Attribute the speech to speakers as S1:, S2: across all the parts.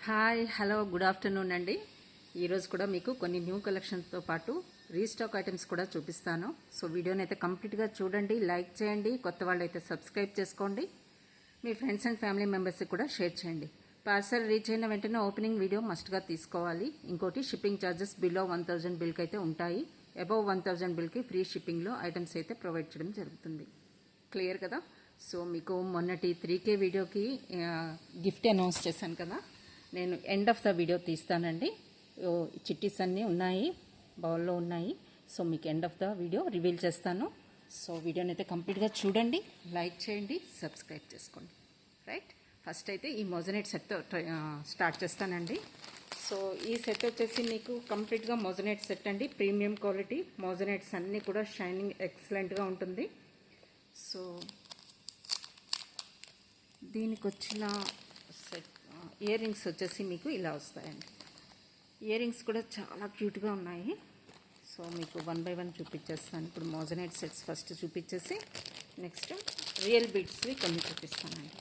S1: Hi hello good afternoon అండి. ఈరోజు కూడా మీకు కొన్ని న్యూ కలెక్షన్స్తో పాటు రీస్టాక్ ఐటమ్స్ కూడా చూపిస్తాను. సో వీడియోని అయితే కంప్లీట్గా చూడండి, లైక్ చేయండి, కొత్త వాళ్ళు అయితే సబ్స్క్రైబ్ చేసుకోండి, మీ ఫ్రెండ్స్ అండ్ ఫ్యామిలీ మెంబర్స్కి కూడా షేర్ చేయండి. పార్సల్ రీచ్ అయిన వెంటనే ఓపెనింగ్ వీడియో మస్ట్గా తీసుకోవాలి. ఇంకోటి షిప్పింగ్ ఛార్జెస్ బిలో 1000 బిల్కి అయితే ఉంటాయి. అబవ్ 1000 బిల్కి ఫ్రీ షిప్పింగ్లో ఐటమ్స్ అయితే ప్రొవైడ్ చేయడం జరుగుతుంది. క్లియర్ కదా? సో మీకు మొన్నటి 3K వీడియోకి గిఫ్ట్ అనౌన్స్ చేశాను కదా, నేను ఎండ్ ఆఫ్ ద వీడియో తీస్తానండి. చిట్టీస్ అన్నీ ఉన్నాయి, బౌల్లో ఉన్నాయి. సో మీకు end of the video reveal చేస్తాను. సో వీడియోని అయితే కంప్లీట్గా చూడండి, లైక్ చేయండి, సబ్స్క్రైబ్ చేసుకోండి. రైట్, ఫస్ట్ అయితే ఈ మోజనైట్ సెట్తో స్టార్ట్ చేస్తానండి. సో ఈ సెట్ వచ్చేసి మీకు కంప్లీట్గా మోజనైట్ సెట్ అండి. ప్రీమియం క్వాలిటీ మోజనైట్స్ అన్నీ కూడా షైనింగ్ ఎక్సలెంట్గా ఉంటుంది. సో దీనికి వచ్చిన సెట్ ఇయర్ రింగ్స్ వచ్చేసి మీకు ఇలా వస్తాయండి. ఇయర్ రింగ్స్ కూడా చాలా క్యూట్గా ఉన్నాయి. సో మీకు 1 బై 1 చూపించేస్తాను. ఇప్పుడు మోజనైట్ సెట్స్ ఫస్ట్ చూపించేసి నెక్స్ట్ రియల్ బీడ్స్వి కొన్ని చూపిస్తానండి.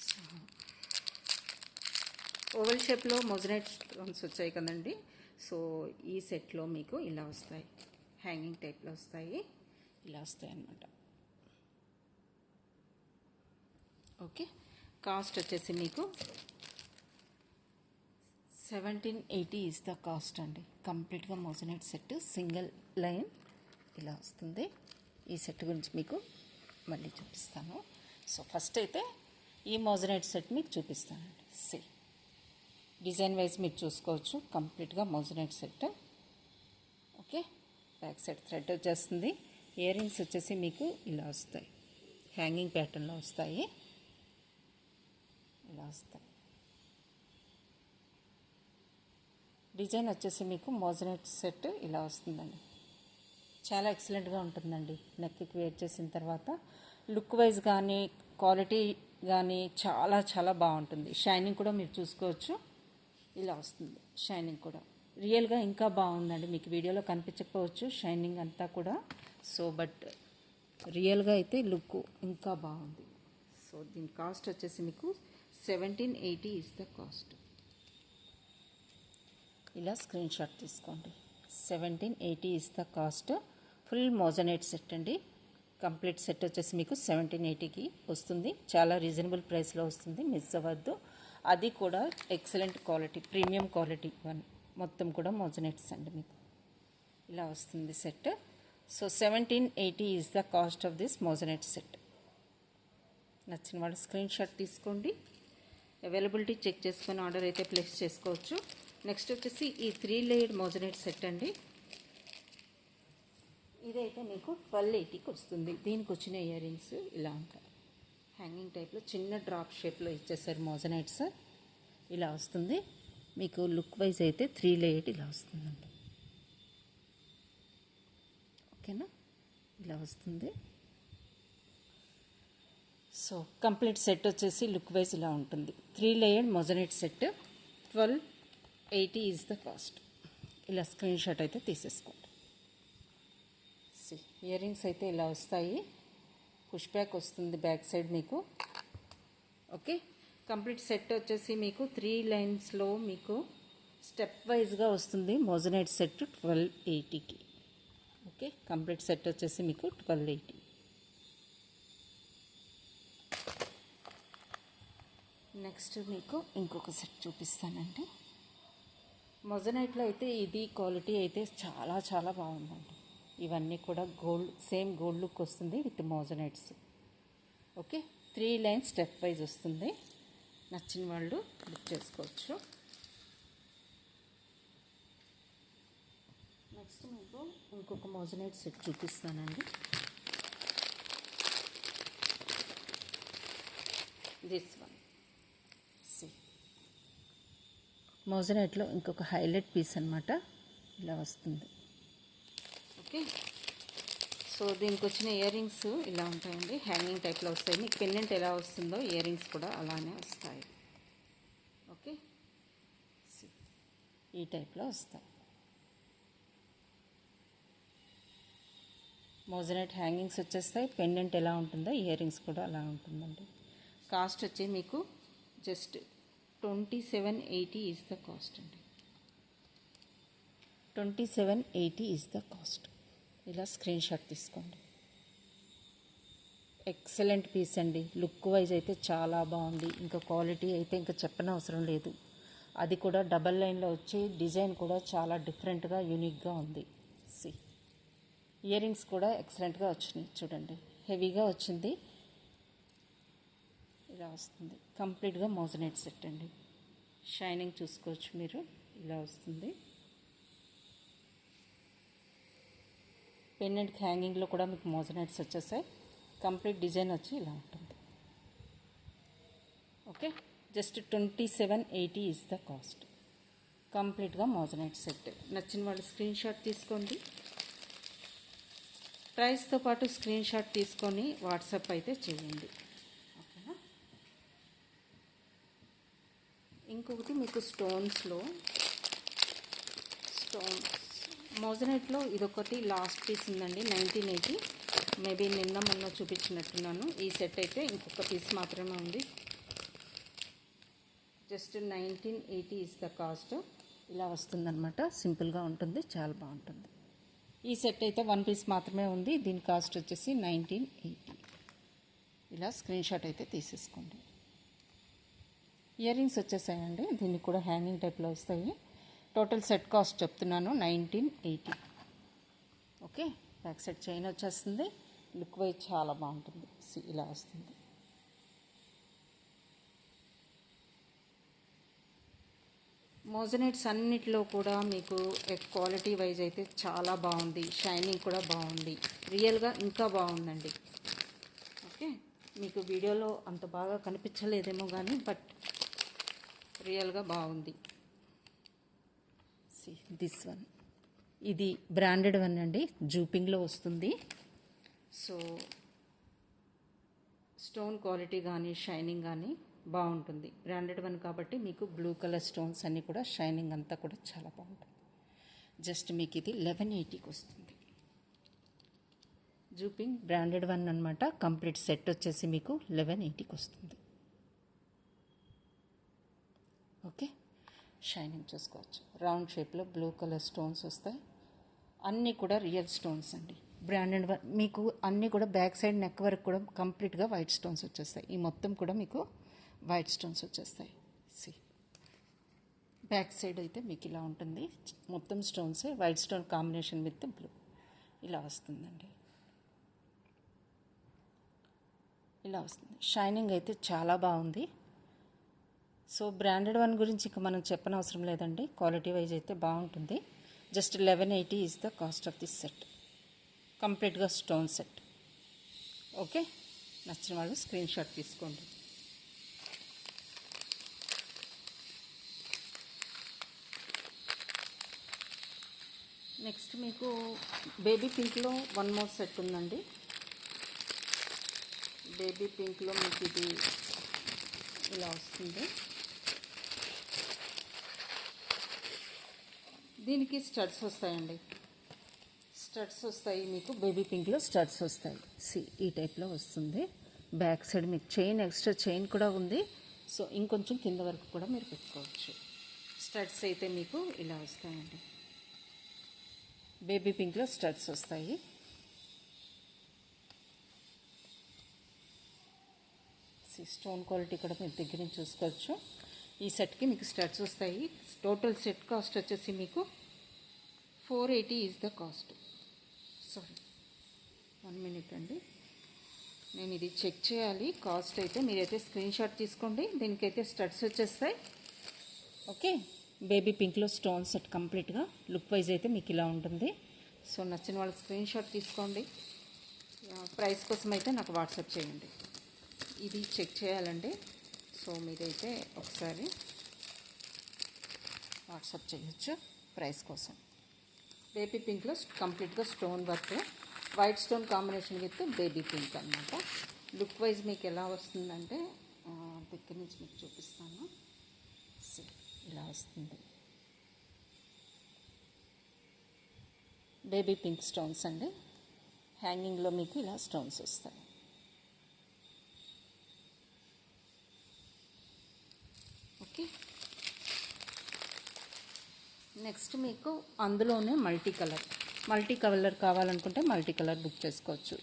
S1: సో ఓవల్ షేప్లో మోజనైట్ స్టోన్స్ వచ్చాయి కదండి. సో ఈ సెట్లో మీకు ఇలా వస్తాయి, హ్యాంగింగ్ టైప్లో వస్తాయి, ఇలా వస్తాయి అన్నమాట. ఓకే, కాస్ట్ వచ్చేసి మీకు 1780 ఇస్ ద కాస్ట్ అండి. కంప్లీట్గా మోజనైట్ సెట్ సింగిల్ లైన్ ఇలా వస్తుంది. ఈ సెట్ గురించి మీకు మళ్ళీ చూపిస్తాను. సో ఫస్ట్ అయితే ఈ మోజనైట్ సెట్ మీకు చూపిస్తానండి. సి డిజైన్ వైజ్ మీరు చూసుకోవచ్చు, కంప్లీట్గా moissanite set. Okay, back side thread వచ్చేస్తుంది. ఇయర్ రింగ్స్ వచ్చేసి మీకు ఇలా వస్తాయి, హ్యాంగింగ్ ప్యాటర్న్లో వస్తాయి, ఇలా వస్తాయి. డిజైన్ వచ్చేసి మీకు మోజనైట్ సెట్ ఇలా వస్తుందండి. చాలా ఎక్సలెంట్గా ఉంటుందండి. నెక్కి వేర్ చేసిన తర్వాత లుక్ వైజ్ కానీ క్వాలిటీ కానీ చాలా చాలా బాగుంటుంది. షైనింగ్ కూడా మీరు చూసుకోవచ్చు, ఇలా వస్తుంది. షైనింగ్ కూడా రియల్గా ఇంకా బాగుందండి. మీకు వీడియోలో కనిపించకపోవచ్చు షైనింగ్ అంతా కూడా. సో బట్ రియల్గా అయితే లుక్ ఇంకా బాగుంది. సో దీని కాస్ట్ వచ్చేసి మీకు 1780 ఇస్ ద కాస్ట్. ఇలా స్క్రీన్ షాట్ తీసుకోండి. 1780 is the cost. Full moissanite set అండి. కంప్లీట్ సెట్ వచ్చేసి మీకు 1780కి వస్తుంది. చాలా రీజనబుల్ ప్రైస్లో వస్తుంది, మిస్ అవ్వద్దు. అది కూడా excellent quality, premium quality one. మొత్తం కూడా మోజనైట్స్ అండి. మీకు ఇలా వస్తుంది set. So 1780 is the cost of this moissanite set. నచ్చిన వాళ్ళు స్క్రీన్ షాట్ తీసుకోండి. అవైలబిలిటీ చెక్ చేసుకొని ఆర్డర్ అయితే ప్లేస్ చేసుకోవచ్చు. నెక్స్ట్ వచ్చేసి ఈ 3 లేయర్డ్ మోజనైట్ సెట్ అండి. ఇదైతే మీకు 1280కి వస్తుంది. దీనికి వచ్చిన ఇయర్ రింగ్స్ ఇలా ఉంటాయి, హ్యాంగింగ్ టైప్లో చిన్న డ్రాప్ షేప్లో ఇచ్చేసారు మోజనైట్స్. ఇలా వస్తుంది మీకు. లుక్ వైజ్ అయితే 3 లేయర్డ్ ఇలా వస్తుందండి. ఓకేనా, ఇలా వస్తుంది. సో కంప్లీట్ సెట్ వచ్చేసి లుక్ వైజ్ ఇలా ఉంటుంది. 3 layered moissanite set 1280 is the cost. ఇలా స్క్రీన్ షాట్ అయితే తీసేసుకోండి. ఇయర్ రింగ్స్ అయితే ఇలా వస్తాయి, పుష్ బ్యాక్ వస్తుంది బ్యాక్ సైడ్ మీకు. ఓకే, కంప్లీట్ సెట్ వచ్చేసి మీకు 3 లైన్స్లో మీకు స్టెప్ వైజ్గా వస్తుంది మోజనైట్ సెట్ 1280కి. ఓకే, కంప్లీట్ సెట్ వచ్చేసి మీకు 1280. నెక్స్ట్ మీకు ఇంకొక సెట్ చూపిస్తానండి. మోజనైట్లో అయితే ఇది క్వాలిటీ అయితే చాలా చాలా బాగుందండి. ఇవన్నీ కూడా గోల్డ్, సేమ్ గోల్డ్ లుక్ వస్తుంది with మోజనైట్స్. Okay, 3 lines step wise వస్తుంది. నచ్చిన వాళ్ళు బుక్ చేసుకోవచ్చు. నెక్స్ట్ మీకు ఇంకొక మోజనైట్ సెట్ చూపిస్తానండి. దిస్ వన్ మోజనైట్లో ఇంకొక హైలైట్ పీస్ అనమాట, ఇలా వస్తుంది. ఓకే, సో దీనికి వచ్చిన ఇయర్ రింగ్స్ ఇలా ఉంటాయండి, హ్యాంగింగ్ టైప్లో వస్తాయి. మీకు పెండెంట్ ఎలా వస్తుందో ఇయర్ రింగ్స్ కూడా అలానే వస్తాయి. ఓకే, ఈ టైప్లో వస్తాయి. మోజనైట్ హ్యాంగింగ్స్ వచ్చేస్తాయి. పెండెంట్ ఎలా ఉంటుందో ఇయర్ రింగ్స్ కూడా అలా ఉంటుందండి. కాస్ట్ వచ్చి మీకు జస్ట్ 2780 ఈజ్ ద కాస్ట్ అండి. 2780 ఈజ్ ద కాస్ట్. ఇలా స్క్రీన్ షాట్ తీసుకోండి. ఎక్సలెంట్ పీస్ అండి. లుక్ వైజ్ అయితే చాలా బాగుంది. ఇంకా క్వాలిటీ అయితే ఇంకా చెప్పనవసరం లేదు. అది కూడా డబల్ లైన్లో వచ్చి డిజైన్ కూడా చాలా డిఫరెంట్గా యూనిక్గా ఉంది. సి ఇయర్ రింగ్స్ కూడా ఎక్సలెంట్గా వచ్చినాయి. చూడండి, హెవీగా వచ్చింది. ఇలా వస్తుంది. కంప్లీట్గా మోజనైట్ సెట్ అండి. షైనింగ్ చూసుకోవచ్చు మీరు. ఇలా వస్తుంది. పెండెంట్ హ్యాంగింగ్లో కూడా మీకు మోజనైట్స్ వచ్చేసాయి. కంప్లీట్ డిజైన్ వచ్చి ఇలా ఉంటుంది. Okay, just 2780 is the cost. కంప్లీట్గా మోజనైట్ సెట్. నచ్చిన వాళ్ళు స్క్రీన్ షాట్ తీసుకోండి. ప్రైస్తో పాటు స్క్రీన్ షాట్ తీసుకొని వాట్సాప్ అయితే చేయండి. ఓకేనా. ఇంకొకటి మీకు స్టోన్స్ మోజనైట్లో ఇదొకటి లాస్ట్ పీస్ ఉందండి. 1980. మేబీ నిన్న మొన్న చూపించినట్టున్నాను. ఈ సెట్ అయితే ఇంకొక పీస్ మాత్రమే ఉంది. Just 1980 is the cost. ఇలా వస్తుందన్నమాట. సింపుల్గా ఉంటుంది, చాలా బాగుంటుంది. ఈ సెట్ అయితే 1 పీస్ మాత్రమే ఉంది. దీని కాస్ట్ వచ్చేసి 1980. ఇలా స్క్రీన్ షాట్ అయితే తీసేసుకోండి. ఇయర్ రింగ్స్ వచ్చేసాయండి. దీనికి కూడా హ్యాంగింగ్ టైప్లో వస్తాయి. టోటల్ సెట్ కాస్ట్ చెప్తున్నాను 1980. ఓకే, బ్యాక్ సైడ్ చైన్ వచ్చేస్తుంది. లుక్ వైజ్ చాలా బాగుంటుంది. ఇలా వస్తుంది. మోజనైట్స్ అన్నిటిలో కూడా మీకు క్వాలిటీ వైజ్ అయితే చాలా బాగుంది. షైనింగ్ కూడా బాగుంది. రియల్గా ఇంకా బాగుందండి. ఓకే, మీకు వీడియోలో అంత బాగా కనిపించలేదేమో కానీ బట్ రియల్గా బాగుంది. దిస్ వన్, ఇది బ్రాండెడ్ వన్ అండి. జూపింగ్లో వస్తుంది. సో స్టోన్ క్వాలిటీ కానీ షైనింగ్ కానీ బాగుంటుంది. బ్రాండెడ్ వన్ కాబట్టి మీకు బ్లూ కలర్ స్టోన్స్ అన్నీ కూడా షైనింగ్ అంతా కూడా చాలా బాగుంటుంది. జస్ట్ మీకు ఇది 1180కి వస్తుంది. జూపింగ్ బ్రాండెడ్ వన్ అనమాట. కంప్లీట్ సెట్ వచ్చేసి మీకు 1180కి వస్తుంది. ఓకే, షైనింగ్ చూసుకోవచ్చు. రౌండ్ షేప్లో బ్లూ కలర్ స్టోన్స్ వస్తాయి. అన్నీ కూడా రియల్ స్టోన్స్ అండి. బ్రాండెడ్ మీకు అన్నీ కూడా బ్యాక్ సైడ్ నెక్ వరకు కూడా కంప్లీట్గా వైట్ స్టోన్స్ వచ్చేస్తాయి. ఈ మొత్తం కూడా మీకు వైట్ స్టోన్స్ వచ్చేస్తాయి. సి బ్యాక్ సైడ్ అయితే మీకు ఇలా ఉంటుంది. మొత్తం స్టోన్సే, white stone combination with blue ఇలా వస్తుందండి. ఇలా వస్తుంది. షైనింగ్ అయితే చాలా బాగుంది. సో బ్రాండెడ్ వన్ గురించి ఇంకా మనం చెప్పనవసరం లేదండి. క్వాలిటీ వైజ్ అయితే బాగుంటుంది. Just 1180 is the cost of this set. కంప్లీట్గా స్టోన్ సెట్. ఓకే, నచ్చిన వాళ్ళు స్క్రీన్ షాట్ తీసుకోండి. నెక్స్ట్ మీకు బేబీ పింక్లో 1 మోర్ సెట్ ఉందండి. బేబీ పింక్లో మీకు ఇది ఇలా వస్తుంది. దీనికి స్టడ్స్ వస్తాయండి. స్టడ్స్ వస్తాయి మీకు. బేబీ పింక్లో స్టడ్స్ వస్తాయి. ఈ టైప్లో వస్తుంది. బ్యాక్ సైడ్ మీకు చైన్, ఎక్స్ట్రా చైన్ కూడా ఉంది. సో ఇంకొంచెం కింద వరకు కూడా మీరు పెట్టుకోవచ్చు. స్టడ్స్ అయితే మీకు ఇలా వస్తాయండి. బేబీ పింక్లో స్టడ్స్ వస్తాయి. స్టోన్ క్వాలిటీ కూడా మీరు దగ్గర నుంచి చూసుకోవచ్చు. ఈ సెట్కి మీకు స్టడ్స్ వస్తాయి. టోటల్ సెట్ కాస్ట్ వచ్చేసి మీకు 480 is the cost. Sorry, 1 minute అండి. నేను ఇది చెక్ చేయాలి కాస్ట్ అయితే. మీరైతే స్క్రీన్ షాట్ తీసుకోండి. దీనికైతే స్టడ్స్ వచ్చేస్తాయి. ఓకే, బేబీ పింక్లో స్టోన్ సెట్ కంప్లీట్గా లుక్ వైజ్ అయితే మీకు ఇలా ఉంటుంది. సో నచ్చిన వాళ్ళు స్క్రీన్ షాట్ తీసుకోండి. ప్రైస్ కోసం అయితే నాకు వాట్సాప్ చేయండి. ఇది చెక్ చేయాలండి. సో మీరైతే ఒకసారి వాట్సాప్ చేయొచ్చు ప్రైస్ కోసం. బేబీ పింక్లో కంప్లీట్గా stone work, white stone combination with baby pink అనమాట. లుక్ వైజ్ మీకు ఎలా వస్తుందంటే దగ్గర నుంచి మీకు చూపిస్తాను. ఇలా వస్తుంది. బేబీ పింక్ స్టోన్స్ అండి. హ్యాంగింగ్లో మీకు ఇలా స్టోన్స్ వస్తాయి. ఓకే, నెక్స్ట్ మీకు అందులోనే మల్టీ కలర్ కావాలనుకుంటే మల్టీ కలర్ బుక్ చేసుకోవచ్చు.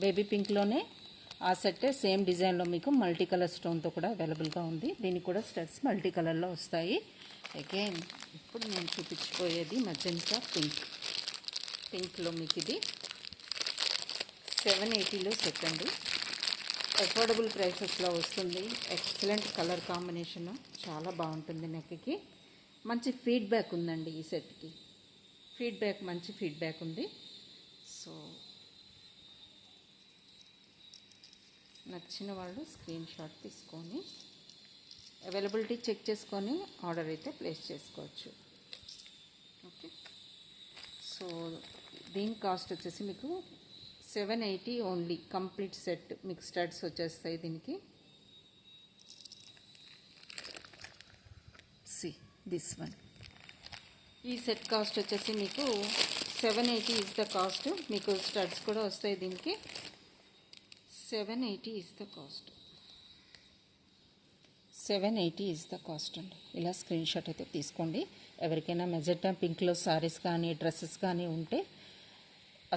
S1: బేబీ పింక్లోనే ఆ సెట్ సేమ్ డిజైన్లో మీకు మల్టీ కలర్ స్టోన్తో కూడా అవైలబుల్గా ఉంది. దీనికి కూడా స్టడ్స్ మల్టీ కలర్లో వస్తాయి. అగైన్ ఇప్పుడు నేను చూపించిపోయేది మజెంటా పింక్లో మీకు ఇది 780లో సెట్ అండి. అఫోర్డబుల్ ప్రైసెస్లో వస్తుంది. ఎక్సలెంట్ కలర్ కాంబినేషన్, చాలా బాగుంటుంది. నెక్కి మంచి ఫీడ్బ్యాక్ ఉందండి ఈ సెట్కి. మంచి ఫీడ్బ్యాక్ ఉంది. సో నచ్చిన వాళ్ళు స్క్రీన్ షాట్ తీసుకొని అవైలబిలిటీ చెక్ చేసుకొని ఆర్డర్ అయితే ప్లేస్ చేసుకోవచ్చు. ఓకే, సో దీని కాస్ట్ వచ్చేసి మీకు 780 ఓన్లీ. కంప్లీట్ సెట్ మీకు స్టడ్స్ వచ్చేస్తాయి దీనికి. దిస్ వన్, ఈ సెట్ కాస్ట్ వచ్చేసి మీకు 780 ఇస్ ద కాస్ట్. మీకు స్టడ్స్ కూడా వస్తాయి దీనికి. 780 is the cost. 780 is the cost అండి. ఇలా స్క్రీన్ షాట్ అయితే తీసుకోండి. ఎవరికైనా మెజెంటా పింక్లో సారీస్ కానీ డ్రెస్సెస్ కానీ ఉంటే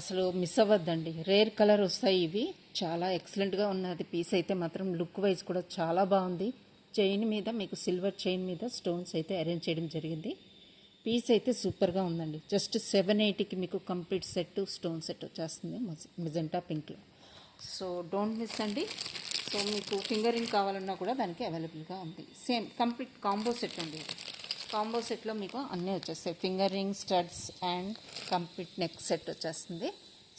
S1: అసలు మిస్ అవ్వద్దండి. రేర్ కలర్ వస్తాయి ఇవి. చాలా ఎక్సలెంట్గా ఉన్నది పీస్ అయితే మాత్రం. లుక్ వైజ్ కూడా చాలా బాగుంది. చైన్ మీద మీకు సిల్వర్ చైన్ మీద స్టోన్స్ అయితే అరేంజ్ చేయడం జరిగింది. పీస్ అయితే సూపర్గా ఉందండి. జస్ట్ 780కి మీకు కంప్లీట్ సెట్ స్టోన్ సెట్ వచ్చేస్తుంది మెజెంటా పింక్లో. సో డోంట్ మిస్ అండి. సో మీకు ఫింగరింగ్ కావాలన్నా కూడా దానికి అవైలబుల్గా ఉంది. సేమ్ కంప్లీట్ కాంబో సెట్ అండి. కాంబో సెట్లో మీకు అన్నీ వచ్చేస్తాయి. Fingering, studs and complete neck set వచ్చేస్తుంది.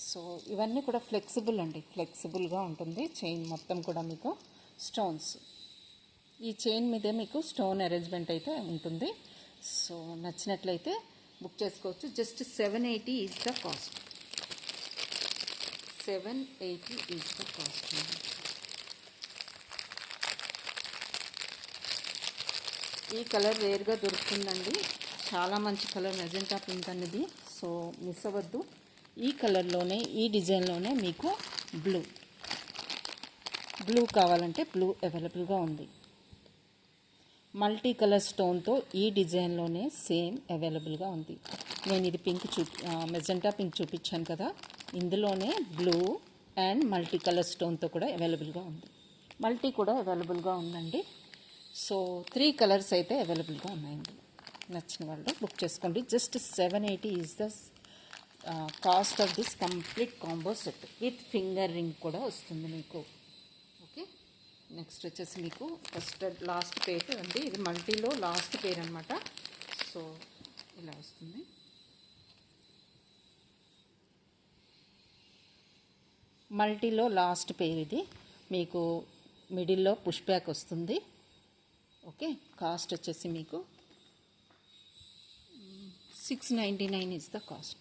S1: సో ఇవన్నీ కూడా ఫ్లెక్సిబుల్ అండి. ఫ్లెక్సిబుల్గా ఉంటుంది. చైన్ మొత్తం కూడా మీకు స్టోన్స్, ఈ చైన్ మీదే మీకు స్టోన్ అరేంజ్మెంట్ అయితే ఉంటుంది. సో నచ్చినట్లయితే బుక్ చేసుకోవచ్చు. Just 780 is the cost. 780 is the cost. ఈ కలర్ రేర్గా దొరుకుతుందండి. చాలా మంచి కలర్ మెజెంటా పింక్ అనేది. సో మిస్ అవ్వద్దు. ఈ కలర్లోనే ఈ డిజైన్లోనే మీకు బ్లూ కావాలంటే బ్లూ అవైలబుల్గా ఉంది. మల్టీ కలర్ స్టోన్తో ఈ డిజైన్లోనే సేమ్ అవైలబుల్గా ఉంది. నేను ఇది మెజెంటా పింక్ చూపించాను కదా, ఇందులోనే బ్లూ అండ్ మల్టీ కలర్ స్టోన్తో కూడా అవైలబుల్గా ఉంది. మల్టీ కూడా అవైలబుల్గా ఉందండి. సో 3 కలర్స్ అయితే అవైలబుల్గా ఉన్నాయండి. నచ్చిన వాళ్ళు బుక్ చేసుకోండి. Just 780 is the cost of this complete combo set with finger ring కూడా వస్తుంది మీకు. ఓకే, నెక్స్ట్ వచ్చేసి మీకు ఫస్ట్ లాస్ట్ పేర్ అండి. ఇది మల్టీలో లాస్ట్ పేర్ అనమాట. సో ఇలా వస్తుంది. మల్టీలో లాస్ట్ పేర్ ఇది. మీకు మిడిల్లో పుష్ బ్యాక్ వస్తుంది. ఓకే, కాస్ట్ వచ్చేసి మీకు 699 is the cost.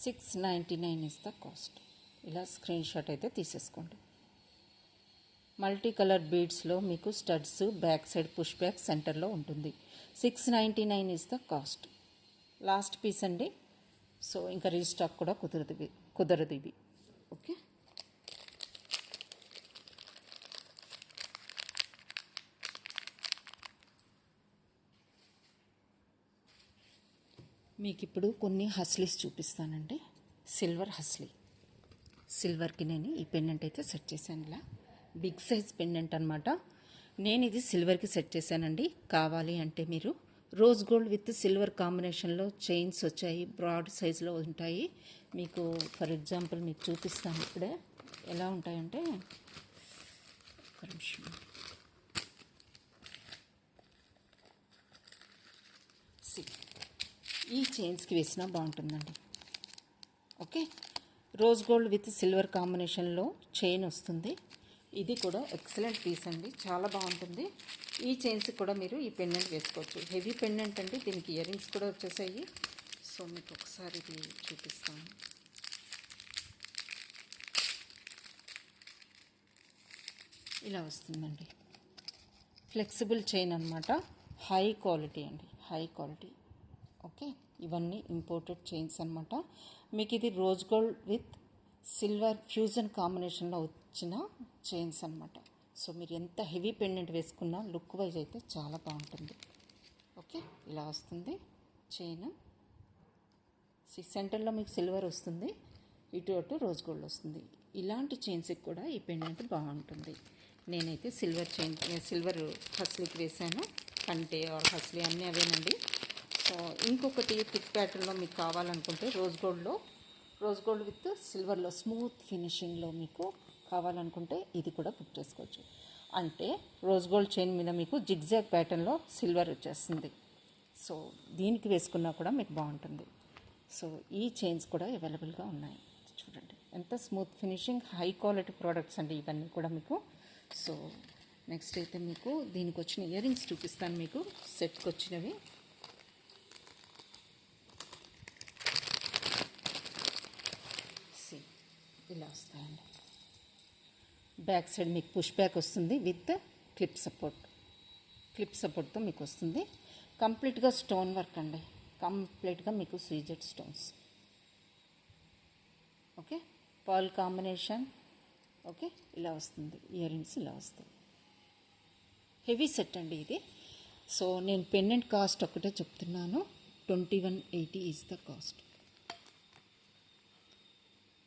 S1: 699 is the cost. ఇలా స్క్రీన్ షాట్ అయితే తీసేసుకోండి. మల్టీ కలర్ బీడ్స్లో మీకు studs back side push back సెంటర్లో ఉంటుంది. 699 is the cost. Last piece అండి. సో ఇంకా రీస్టాక్ కూడా కుదరదు ఇవి. ఓకే, మీకు ఇప్పుడు కొన్ని హస్లీస్ చూపిస్తానండి. సిల్వర్ హస్లీ. సిల్వర్కి నేను ఈ పెండెంట్ అయితే సెట్ చేశాను. ఇలా బిగ్ సైజ్ పెండెంట్ అనమాట. నేను ఇది సిల్వర్కి సెట్ చేశానండి. కావాలి అంటే మీరు రోజ్ గోల్డ్ విత్ సిల్వర్ కాంబినేషన్లో చైన్స్ వచ్చాయి. బ్రాడ్ సైజులో ఉంటాయి. మీకు ఫర్ ఎగ్జాంపుల్ మీకు చూపిస్తాను ఇప్పుడే ఎలా ఉంటాయంటే. ఒక నిమిషం. ఈ చైన్స్కి వేసినా బాగుంటుందండి. Okay, rose gold with silver కాంబినేషన్లో చైన్ వస్తుంది. ఇది కూడా ఎక్సలెంట్ పీస్ అండి. చాలా బాగుంటుంది. ఈ చైన్స్ కూడా మీరు ఈ పెండెంట్ వేసుకోవచ్చు. హెవీ పెండెంట్ అండి. దీనికి ఇయర్ రింగ్స్ కూడా వచ్చేసాయి. సో మీకు ఒకసారి ఇది చూపిస్తాను. ఇలా వస్తుందండి. ఫ్లెక్సిబుల్ చైన్ అనమాట. హై క్వాలిటీ అండి. High quality. ఓకే, ఇవన్నీ ఇంపోర్టెడ్ చైన్స్ అనమాట. మీకు ఇది rose gold with silver fusion కాంబినేషన్లో వచ్చిన చైన్స్ అనమాట. సో మీరు ఎంత హెవీ పెండెంట్ వేసుకున్నా లుక్ వైజ్ అయితే చాలా బాగుంటుంది. ఓకే, ఇలా వస్తుంది చైన్. సెంటర్లో మీకు సిల్వర్ వస్తుంది, ఇటు అటు రోజ్ గోల్డ్ వస్తుంది. ఇలాంటి చైన్స్కి కూడా ఈ పెండెంట్ బాగుంటుంది. నేనైతే సిల్వర్ హస్లీకి వేసాను. కంటే ఆర్ హస్లీ అన్నీ అవేనండి. సో ఇంకొకటి థిక్ ప్యాటర్న్లో మీకు కావాలనుకుంటే రోజ్ గోల్డ్ విత్ సిల్వర్లో స్మూత్ ఫినిషింగ్లో మీకు కావాలనుకుంటే ఇది కూడా బుక్ చేసుకోవచ్చు. అంటే రోజ్ గోల్డ్ చైన్ మీద మీకు జిగ్జాగ్ ప్యాటర్న్లో సిల్వర్ వచ్చేస్తుంది. సో దీనికి వేసుకున్నా కూడా మీకు బాగుంటుంది. సో ఈ చైన్స్ కూడా అవైలబుల్గా ఉన్నాయి. చూడండి ఎంత smooth finishing, high quality products అండి ఇవన్నీ కూడా మీకు. సో నెక్స్ట్ అయితే మీకు దీనికి వచ్చిన ఇయర్ రింగ్స్ చూపిస్తాను. మీకు సెట్కి వచ్చినవి ఇలా వస్తాయండి. బ్యాక్ సైడ్ మీకు పుష్ బ్యాక్ వస్తుంది విత్ క్లిప్ సపోర్ట్తో మీకు వస్తుంది. కంప్లీట్గా స్టోన్ వర్క్ అండి, కంప్లీట్గా మీకు CZ stones. Okay, pearl combination. Okay, ఇలా వస్తుంది ఇయర్ రింగ్స్, ఇలా వస్తాయి. హెవీ సెట్ అండి ఇది. సో నేను పెండెంట్ కాస్ట్ ఒకటే చెప్తున్నాను, 2180 is the cost.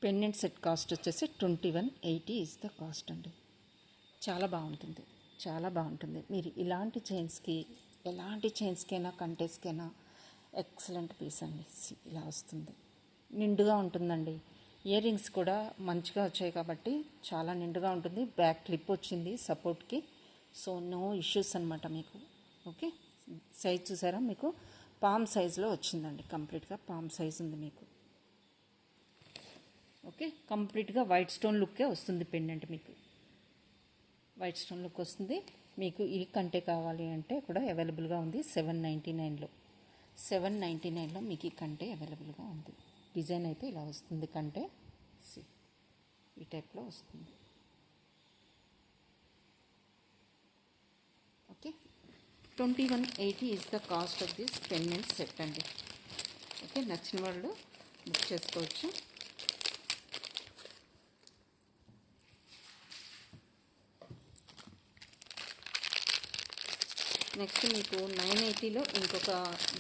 S1: Pendant set cost వచ్చేసి 2180 ఈజ్ ద కాస్ట్ అండి. చాలా బాగుంటుంది. మీరు ఇలాంటి చైన్స్కి, ఎలాంటి చైన్స్కైనా కంటెస్కైనా ఎక్సలెంట్ పీస్ అండి. ఇలా వస్తుంది, నిండుగా ఉంటుందండి. ఇయర్ రింగ్స్ కూడా మంచిగా వచ్చాయి కాబట్టి చాలా నిండుగా ఉంటుంది. బ్యాక్ క్లిప్ వచ్చింది సపోర్ట్కి. సో నో ఇష్యూస్ అనమాట మీకు. ఓకే, సైజ్ చూసారా, మీకు పామ్ సైజ్లో వచ్చిందండి. కంప్లీట్గా పామ్ సైజ్ ఉంది మీకు. ఓకే, కంప్లీట్గా వైట్ స్టోన్ లుక్కే వస్తుంది పెండెంట్. మీకు వైట్ స్టోన్ లుక్ వస్తుంది. మీకు ఈ కంటే కావాలి అంటే కూడా అవైలబుల్గా ఉంది. 799లో మీకు ఈ కంటే అవైలబుల్గా ఉంది. డిజైన్ అయితే ఇలా వస్తుంది. కంటే ఈ టైప్లో వస్తుంది. Okay, 2180 is the cost of this pendant set అండి. ఓకే, నచ్చిన వాళ్ళు బుక్ చేసుకోవచ్చు. నెక్స్ట్ మీకు 980లో ఇంకొక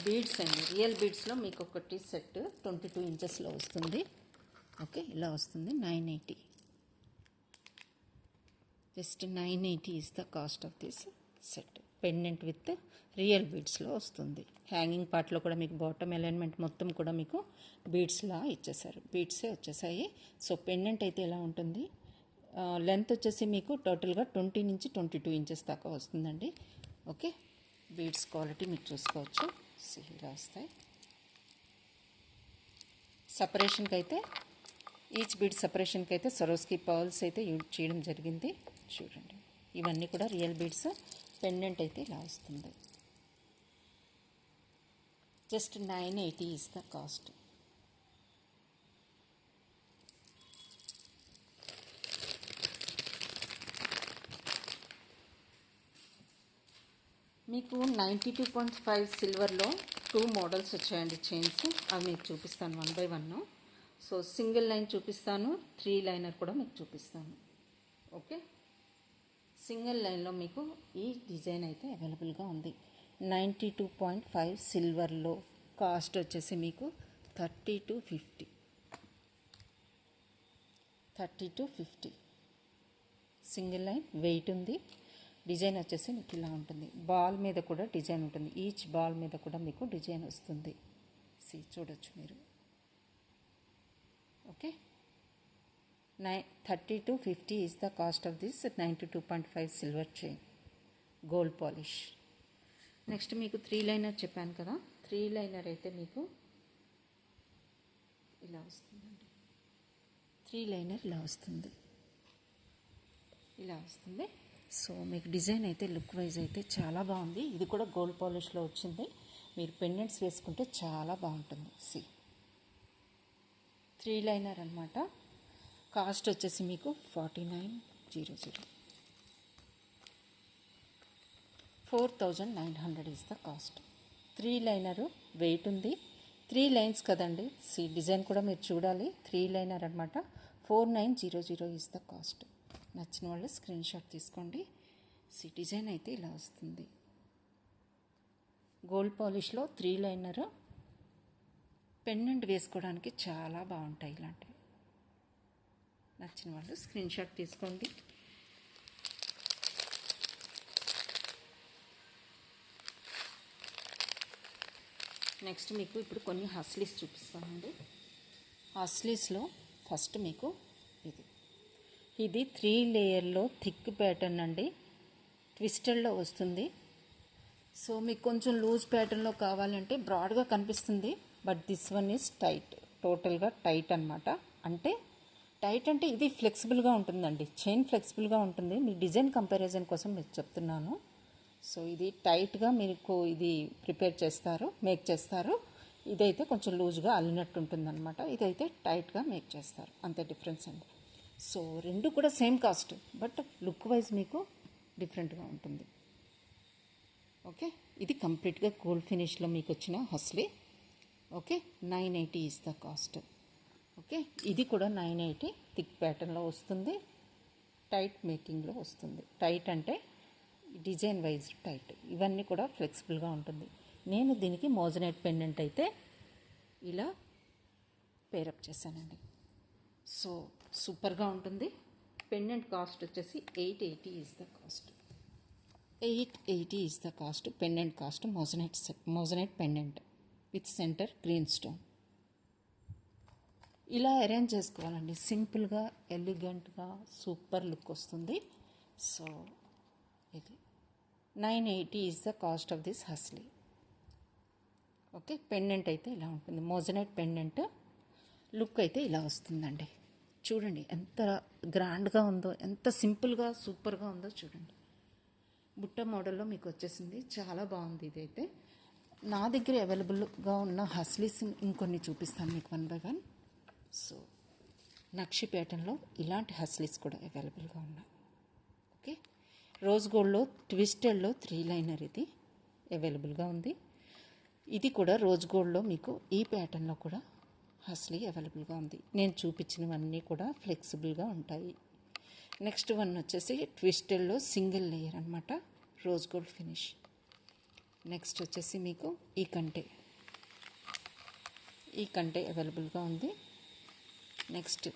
S1: బీడ్స్ అండి, రియల్ బీడ్స్లో మీకు ఒకటి సెట్ 22 ఇంచెస్లో వస్తుంది. ఓకే, ఇలా వస్తుంది 980. Just 980 is the cost of this set. Pendant with real బీడ్స్లో వస్తుంది. హ్యాంగింగ్ పార్ట్లో కూడా మీకు బాటమ్ అలైన్మెంట్ మొత్తం కూడా మీకు బీడ్స్లా ఇచ్చేసారు, బీడ్సే వచ్చేసాయి. సో పెండెంట్ అయితే ఎలా ఉంటుంది, లెంత్ వచ్చేసి మీకు టోటల్గా 20 నుంచి 22 ఇంచెస్ దాకా వస్తుందండి. ఓకే, బీడ్స్ క్వాలిటీ మీరు చూసుకోవచ్చు. ఇలా వస్తాయి. సపరేషన్కి అయితే ఈచ్ బీడ్ సపరేషన్కి అయితే సరోస్కి పర్ల్స్ అయితే యూజ్ చేయడం జరిగింది. చూడండి, ఇవన్నీ కూడా రియల్ బీడ్స్. పెండెంట్ అయితే ఇలా వస్తుంది. Just 980 is the cost. మీకు 92.5 సిల్వర్లో 2 మోడల్స్ వచ్చాయండి చైన్స్. అవి మీకు చూపిస్తాను 1 by 1. సో సింగిల్ లైన్ చూపిస్తాను, 3 లైనర్ కూడా మీకు చూపిస్తాను. ఓకే, సింగిల్ లైన్లో మీకు ఈ డిజైన్ అయితే అవైలబుల్గా ఉంది. 92.5 సిల్వర్లో కాస్ట్ వచ్చేసి మీకు 3250. సింగిల్ లైన్ వెయిట్ ఉంది. డిజైన్ వచ్చేసి మీకు ఇలా ఉంటుంది. బాల్ మీద కూడా డిజైన్ ఉంటుంది. ఈచ్ బాల్ మీద కూడా మీకు డిజైన్ వస్తుంది. చూడొచ్చు మీరు. Okay, 3250 is the cost of this 92.5 silver chain, gold polish. Next మీకు 3 లైనర్ చెప్పాను కదా, 3 లైనర్ అయితే మీకు ఇలా వస్తుందండి. 3 లైనర్ ఇలా వస్తుంది. సో మీకు డిజైన్ అయితే లుక్ వైజ్ అయితే చాలా బాగుంది. ఇది కూడా గోల్డ్ పాలిష్లో వచ్చింది. మీరు పెండెంట్స్ వేసుకుంటే చాలా బాగుంటుంది. 3 లైనర్ అనమాట. కాస్ట్ వచ్చేసి మీకు 4900, 4900 is the cost. 3 liner weight ఉంది. 3 లైన్స్ కదండి. డిజైన్ కూడా మీరు చూడాలి. 3 లైనర్ అనమాట. 4900 ఈజ్ ద కాస్ట్. నచ్చిన వాళ్ళు స్క్రీన్ షాట్ తీసుకోండి. డిజైన్ అయితే ఇలా వస్తుంది. గోల్డ్ పాలిష్లో 3 లైనర్ పెండెంట్ వేసుకోవడానికి చాలా బాగుంటాయి ఇలాంటివి. నచ్చిన వాళ్ళు స్క్రీన్ షాట్ తీసుకోండి. నెక్స్ట్ మీకు ఇప్పుడు కొన్ని హస్లీస్ చూపిస్తానండి. హస్లీస్లో ఫస్ట్ మీకు ఇది 3 లేయర్లో థిక్ ప్యాటర్న్ అండి. ట్విస్టెడ్లో వస్తుంది. సో మీకు కొంచెం లూజ్ ప్యాటర్న్లో కావాలంటే బ్రాడ్గా కనిపిస్తుంది. But this one is tight, టోటల్గా టైట్ అనమాట. అంటే టైట్ అంటే ఇది ఫ్లెక్సిబుల్గా ఉంటుందండి. చైన్ ఫ్లెక్సిబుల్గా ఉంటుంది. మీ డిజైన్ కంపారిజన్ కోసం మీకు చెప్తున్నాను. సో ఇది టైట్గా మీకు ఇది మేక్ చేస్తారు. ఇదైతే కొంచెం లూజ్గా అల్లినట్టు ఉంటుంది అనమాట. ఇదైతే టైట్గా మేక్ చేస్తారు. అంతే డిఫరెన్స్ అండి. సో రెండు కూడా same cost, but look wise మీకు డిఫరెంట్గా ఉంటుంది. ఓకే, ఇది కంప్లీట్గా గోల్డ్ ఫినిష్లో మీకు వచ్చిన hasli. Okay, 980 is the cost. Okay, ఇది కూడా 980 థిక్ ప్యాటర్న్లో వస్తుంది. టైట్ మేకింగ్లో వస్తుంది. టైట్ అంటే డిజైన్ వైజ్ టైట్. ఇవన్నీ కూడా ఫ్లెక్సిబుల్గా ఉంటుంది. నేను దీనికి మోజనైట్ పెండెంట్ అయితే ఇలా పేరప్ చేశానండి. సో సూపర్గా ఉంటుంది. పెండెంట్ కాస్ట్ వచ్చేసి 880 is the cost. 880 is the cost. Pendant cost moissanite pendant with center green stone. ఇలా అరేంజ్ చేసుకోవాలండి. సింపుల్గా, ఎలిగెంట్గా, సూపర్ లుక్ వస్తుంది. సో ఇది 980 is the cost of this hasli. Okay, pendant అయితే ఇలా ఉంటుంది. మోజనైట్ పెండెంట్ లుక్ అయితే ఇలా వస్తుందండి. చూడండి ఎంత గ్రాండ్గా ఉందో, ఎంత సింపుల్గా సూపర్గా ఉందో చూడండి. బుట్ట మోడల్లో మీకు వచ్చేసింది. చాలా బాగుంది. ఇదైతే నా దగ్గర అవైలబుల్గా ఉన్న హస్లీస్ ఇంకొన్ని చూపిస్తాను మీకు 1 by 1. సో నక్షి ప్యాటర్న్లో ఇలాంటి హస్లీస్ కూడా అవైలబుల్గా ఉన్నాయి. ఓకే, రోజ్ గోల్డ్లో ట్విస్టెడ్లో 3 లైనర్ ఇది అవైలబుల్గా ఉంది. ఇది కూడా రోజ్ గోల్డ్లో మీకు ఈ ప్యాటర్న్లో కూడా హస్లీ అవైలబుల్గా ఉంది. నేను చూపించినవన్నీ కూడా ఫ్లెక్సిబుల్గా ఉంటాయి. నెక్స్ట్ వన్ వచ్చేసి ట్విస్టెడ్లో సింగిల్ లేయర్ అనమాట, రోజ్ గోల్డ్ ఫినిష్. నెక్స్ట్ వచ్చేసి మీకు ఈ కంటే అవైలబుల్గా ఉంది. నెక్స్ట్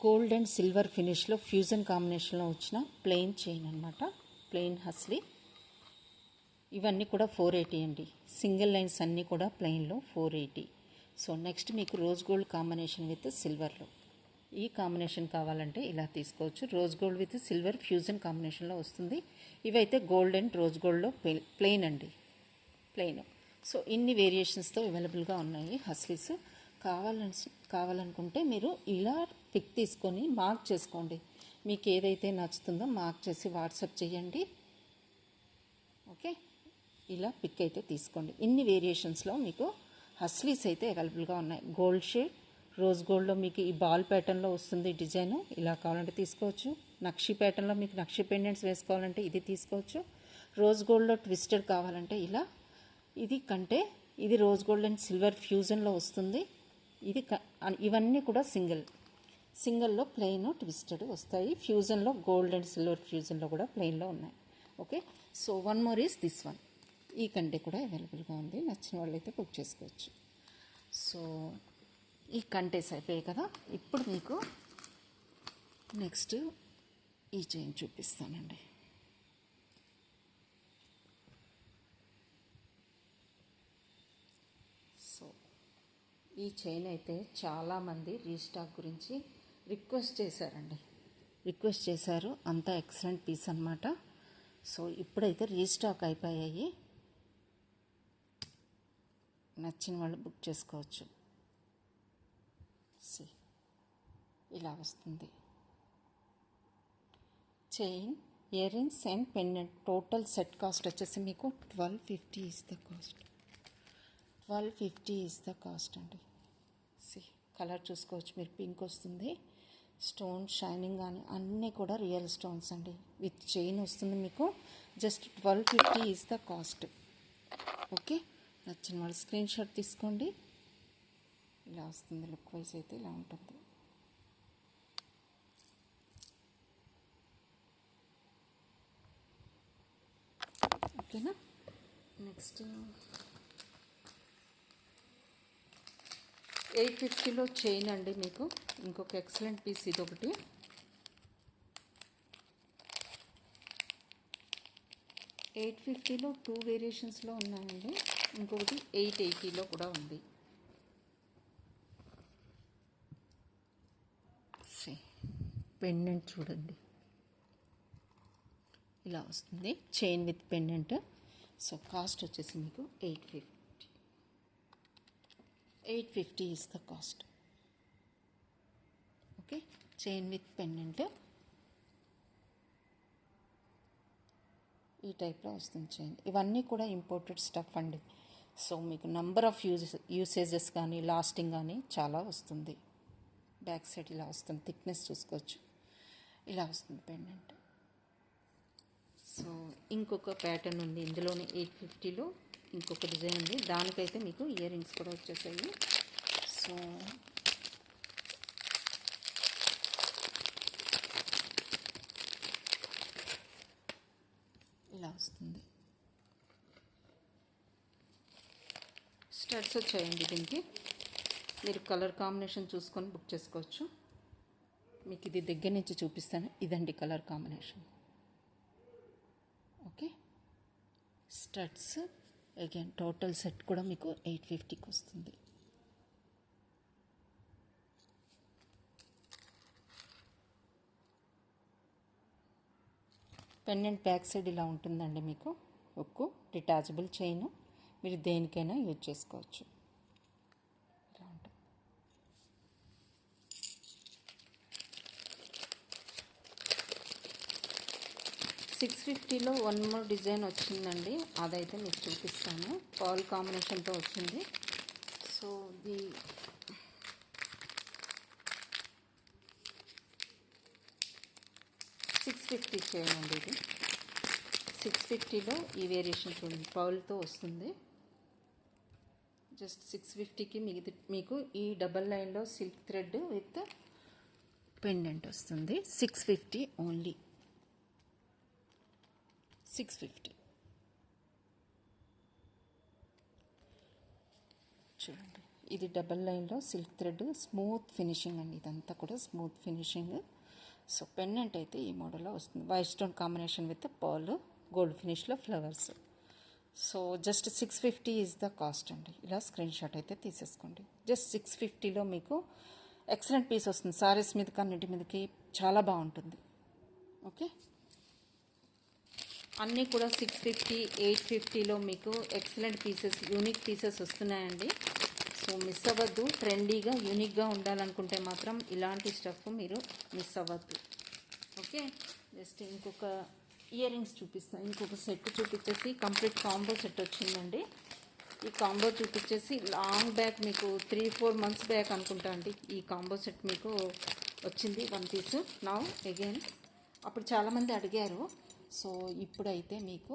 S1: గోల్డ్ అండ్ సిల్వర్ ఫినిష్లో ఫ్యూజన్ కాంబినేషన్లో వచ్చిన ప్లెయిన్ చైన్ అనమాట, ప్లెయిన్ హస్లీ. ఇవన్నీ కూడా 480 అండి. సింగిల్ లైన్స్ అన్నీ కూడా ప్లెయిన్లో 480. సో నెక్స్ట్ మీకు రోజ్ గోల్డ్ కాంబినేషన్ విత్ సిల్వర్లో. ఈ కాంబినేషన్ కావాలంటే ఇలా తీసుకోవచ్చు. Rose gold with silver fusion కాంబినేషన్లో వస్తుంది. ఇవైతే గోల్డ్ అండ్ రోజ్ గోల్డ్లో ప్లెయిన్ అండి, ప్లెయిన్. సో ఇన్ని వేరియేషన్స్తో అవైలబుల్గా ఉన్నాయి హస్లీస్. కావాలనుకుంటే మీరు ఇలా పిక్ తీసుకొని మార్క్ చేసుకోండి. మీకు ఏదైతే నచ్చుతుందో మార్క్ చేసి వాట్సాప్ చేయండి. ఓకే, ఇలా పిక్ అయితే తీసుకోండి. ఇన్ని వేరియేషన్స్లో మీకు హస్లీస్ అయితే అవైలబుల్గా ఉన్నాయి. గోల్డ్ షేడ్, రోజ్ గోల్డ్లో మీకు ఈ బాల్ ప్యాటర్న్లో వస్తుంది డిజైను. ఇలా కావాలంటే తీసుకోవచ్చు. నక్షి ప్యాటర్న్లో మీకు నక్షి పెండెంట్స్ వేసుకోవాలంటే ఇది తీసుకోవచ్చు. రోజ్ గోల్డ్లో ట్విస్టెడ్ కావాలంటే ఇలా. ఇది రోజ్ గోల్డ్ అండ్ సిల్వర్ ఫ్యూజన్లో వస్తుంది. ఇవన్నీ కూడా సింగిల్లో ప్లెయిన్ ట్విస్టెడ్ వస్తాయి. ఫ్యూజన్లో గోల్డ్ అండ్ సిల్వర్ ఫ్యూజన్లో కూడా ప్లెయిన్లో ఉన్నాయి. Okay, so one more is this one. ఈ కంటే కూడా అవైలబుల్గా ఉంది. నచ్చిన వాళ్ళైతే బుక్ చేసుకోవచ్చు. సో ఈ కంటేస్ అయిపోయాయి కదా. ఇప్పుడు మీకు నెక్స్ట్ ఈ చైన్ చూపిస్తానండి. సో ఈ చైన్ అయితే చాలామంది రీస్టాక్ గురించి రిక్వెస్ట్ చేశారు. అంతా ఎక్సలెంట్ పీస్ అనమాట. సో ఇప్పుడైతే రీస్టాక్ అయిపోయాయి. నచ్చిన వాళ్ళు బుక్ చేసుకోవచ్చు. ఇలా వస్తుంది chain, earrings and pendant. Total set cost వచ్చేసి మీకు 1250 is the cost. 1250 is the cost అండి. కలర్ చూసుకోవచ్చు మీరు. పింక్ వస్తుంది, స్టోన్ షైనింగ్ కానీ అన్నీ కూడా రియల్ స్టోన్స్ అండి. విత్ చైన్ వస్తుంది మీకు. Just 1250 is the cost. Okay, నచ్చిన వాళ్ళు స్క్రీన్ షాట్ తీసుకోండి. ఇలా వస్తుంది. లుక్ వైజ్ అయితే ఇలా ఉంటుంది. ఓకేనా. నెక్స్ట్ 850లో చైన్ అండి. మీకు ఇంకొక ఎక్సలెంట్ పీస్ ఇదొకటి. 850లో 2 వేరియేషన్స్లో ఉన్నాయండి. ఇంకొకటి 880లో కూడా ఉంది. పెండెంట్ చూడండి, ఇలా వస్తుంది chain with pendant. So cost వచ్చేసి మీకు 850 is the cost. Okay, chain with pendant ఈ టైప్లో వస్తుంది చైన్. ఇవన్నీ కూడా ఇంపోర్టెడ్ స్టఫ్ అండి. సో మీకు నంబర్ ఆఫ్ యూసేజెస్ కానీ లాస్టింగ్ కానీ చాలా వస్తుంది. బ్యాక్ సైడ్ ఇలా వస్తుంది, థిక్నెస్ చూసుకోవచ్చు, ఇలా వస్తుంది పెండెంట్. సో ఇంకొక ప్యాటర్న్ ఉంది ఇందులోనే 850లో ఇంకొక డిజైన్ ఉంది. దానికైతే మీకు ఇయర్ రింగ్స్ కూడా వచ్చేసాయి. సో ఇలా వస్తుంది. స్టడ్స్ వచ్చాయండి దీనికి. మీరు కలర్ కాంబినేషన్ చూసుకొని బుక్ చేసుకోవచ్చు. మీకు ఇది దగ్గర నుంచి చూపిస్తాను. ఇదండి colour combination. Okay, studs again total set కూడా మీకు 850కి వస్తుంది. పెండెంట్ బ్యాక్ సైడ్ ఇలా ఉంటుందండి. మీకు హుక్, డిటాచబుల్ చైన్, మీరు దేనికైనా యూజ్ చేసుకోవచ్చు. ఇలా ఉంటుంది. 650లో వన్ మోర్ డిజైన్ వచ్చిందండి. అదైతే మీకు చూపిస్తాను. పర్ల్ కాంబినేషన్తో వచ్చింది. సో ది 650 చేయండి. ఇది 650లో ఈ వేరియేషన్ చూడండి, పర్ల్తో వస్తుంది. జస్ట్ 650కి మీకు ఈ డబల్ లైన్లో సిల్క్ థ్రెడ్ విత్ పెండెంట్ వస్తుంది. 650 ఓన్లీ. 650 చూడండి. ఇది డబల్ లైన్లో సిల్క్ థ్రెడ్, స్మూత్ ఫినిషింగ్ అండి. ఇదంతా కూడా స్మూత్ ఫినిషింగ్. సో పెండెంట్ అయితే ఈ మోడల్లో వస్తుంది. White stone combination with pearl, gold ఫినిష్లో flowers. So just 650 is the cost అండి. ఇలా స్క్రీన్ షాట్ అయితే తీసేసుకోండి. జస్ట్ 650లో మీకు ఎక్సలెంట్ పీస్ వస్తుంది. సారీస్ మీదకి అన్నిటి మీదకి చాలా బాగుంటుంది. ఓకే, అన్నీ కూడా 650, 850లో మీకు ఎక్సలెంట్ పీసెస్, యూనిక్ పీసెస్ వస్తున్నాయండి. సో మిస్ అవ్వద్దు. ట్రెండీగా యూనిక్గా ఉండాలనుకుంటే మాత్రం ఇలాంటి స్టఫ్ మీరు మిస్ అవ్వద్దు. ఓకే, జస్ట్ ఇంకొక ఇయర్ రింగ్స్ చూపిస్తాను. ఇంకొక సెట్ చూపించేసి కంప్లీట్ కాంబో సెట్ వచ్చిందండి. ఈ కాంబో చూపించేసి లాంగ్ బ్యాక్ మీకు 3-4 months బ్యాక్ అనుకుంటా అండి ఈ కాంబో సెట్ మీకు వచ్చింది. One piece now again. అప్పుడు చాలామంది అడిగారు. సో ఇప్పుడైతే మీకు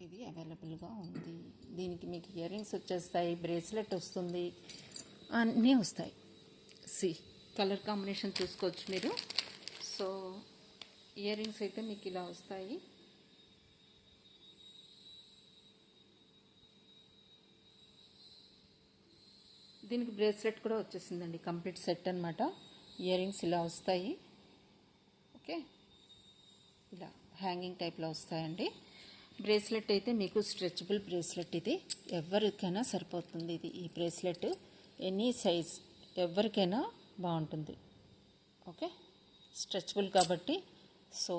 S1: ఇది అవైలబుల్గా ఉంది. దీనికి మీకు ఇయర్ రింగ్స్ వచ్చేస్తాయి, బ్రేస్లెట్ వస్తుంది, అన్నీ వస్తాయి. కలర్ కాంబినేషన్ చూసుకోవచ్చు మీరు. సో ఇయర్ రింగ్స్ అయితే మీకు ఇలా వస్తాయి. దీనికి బ్రేస్లెట్ కూడా వచ్చేసిందండి. కంప్లీట్ సెట్ అనమాట. ఇయర్ రింగ్స్ ఇలా వస్తాయి. ఓకే, ఇలా హ్యాంగింగ్ టైప్లో వస్తాయండి. బ్రేస్లెట్ అయితే మీకు స్ట్రెచబుల్ బ్రేస్లెట్. ఇది ఎవరికైనా సరిపోతుంది. ఈ బ్రేస్లెట్ ఎనీ సైజ్ ఎవరికైనా బాగుంటుంది. ఓకే, స్ట్రెచబుల్ కాబట్టి సో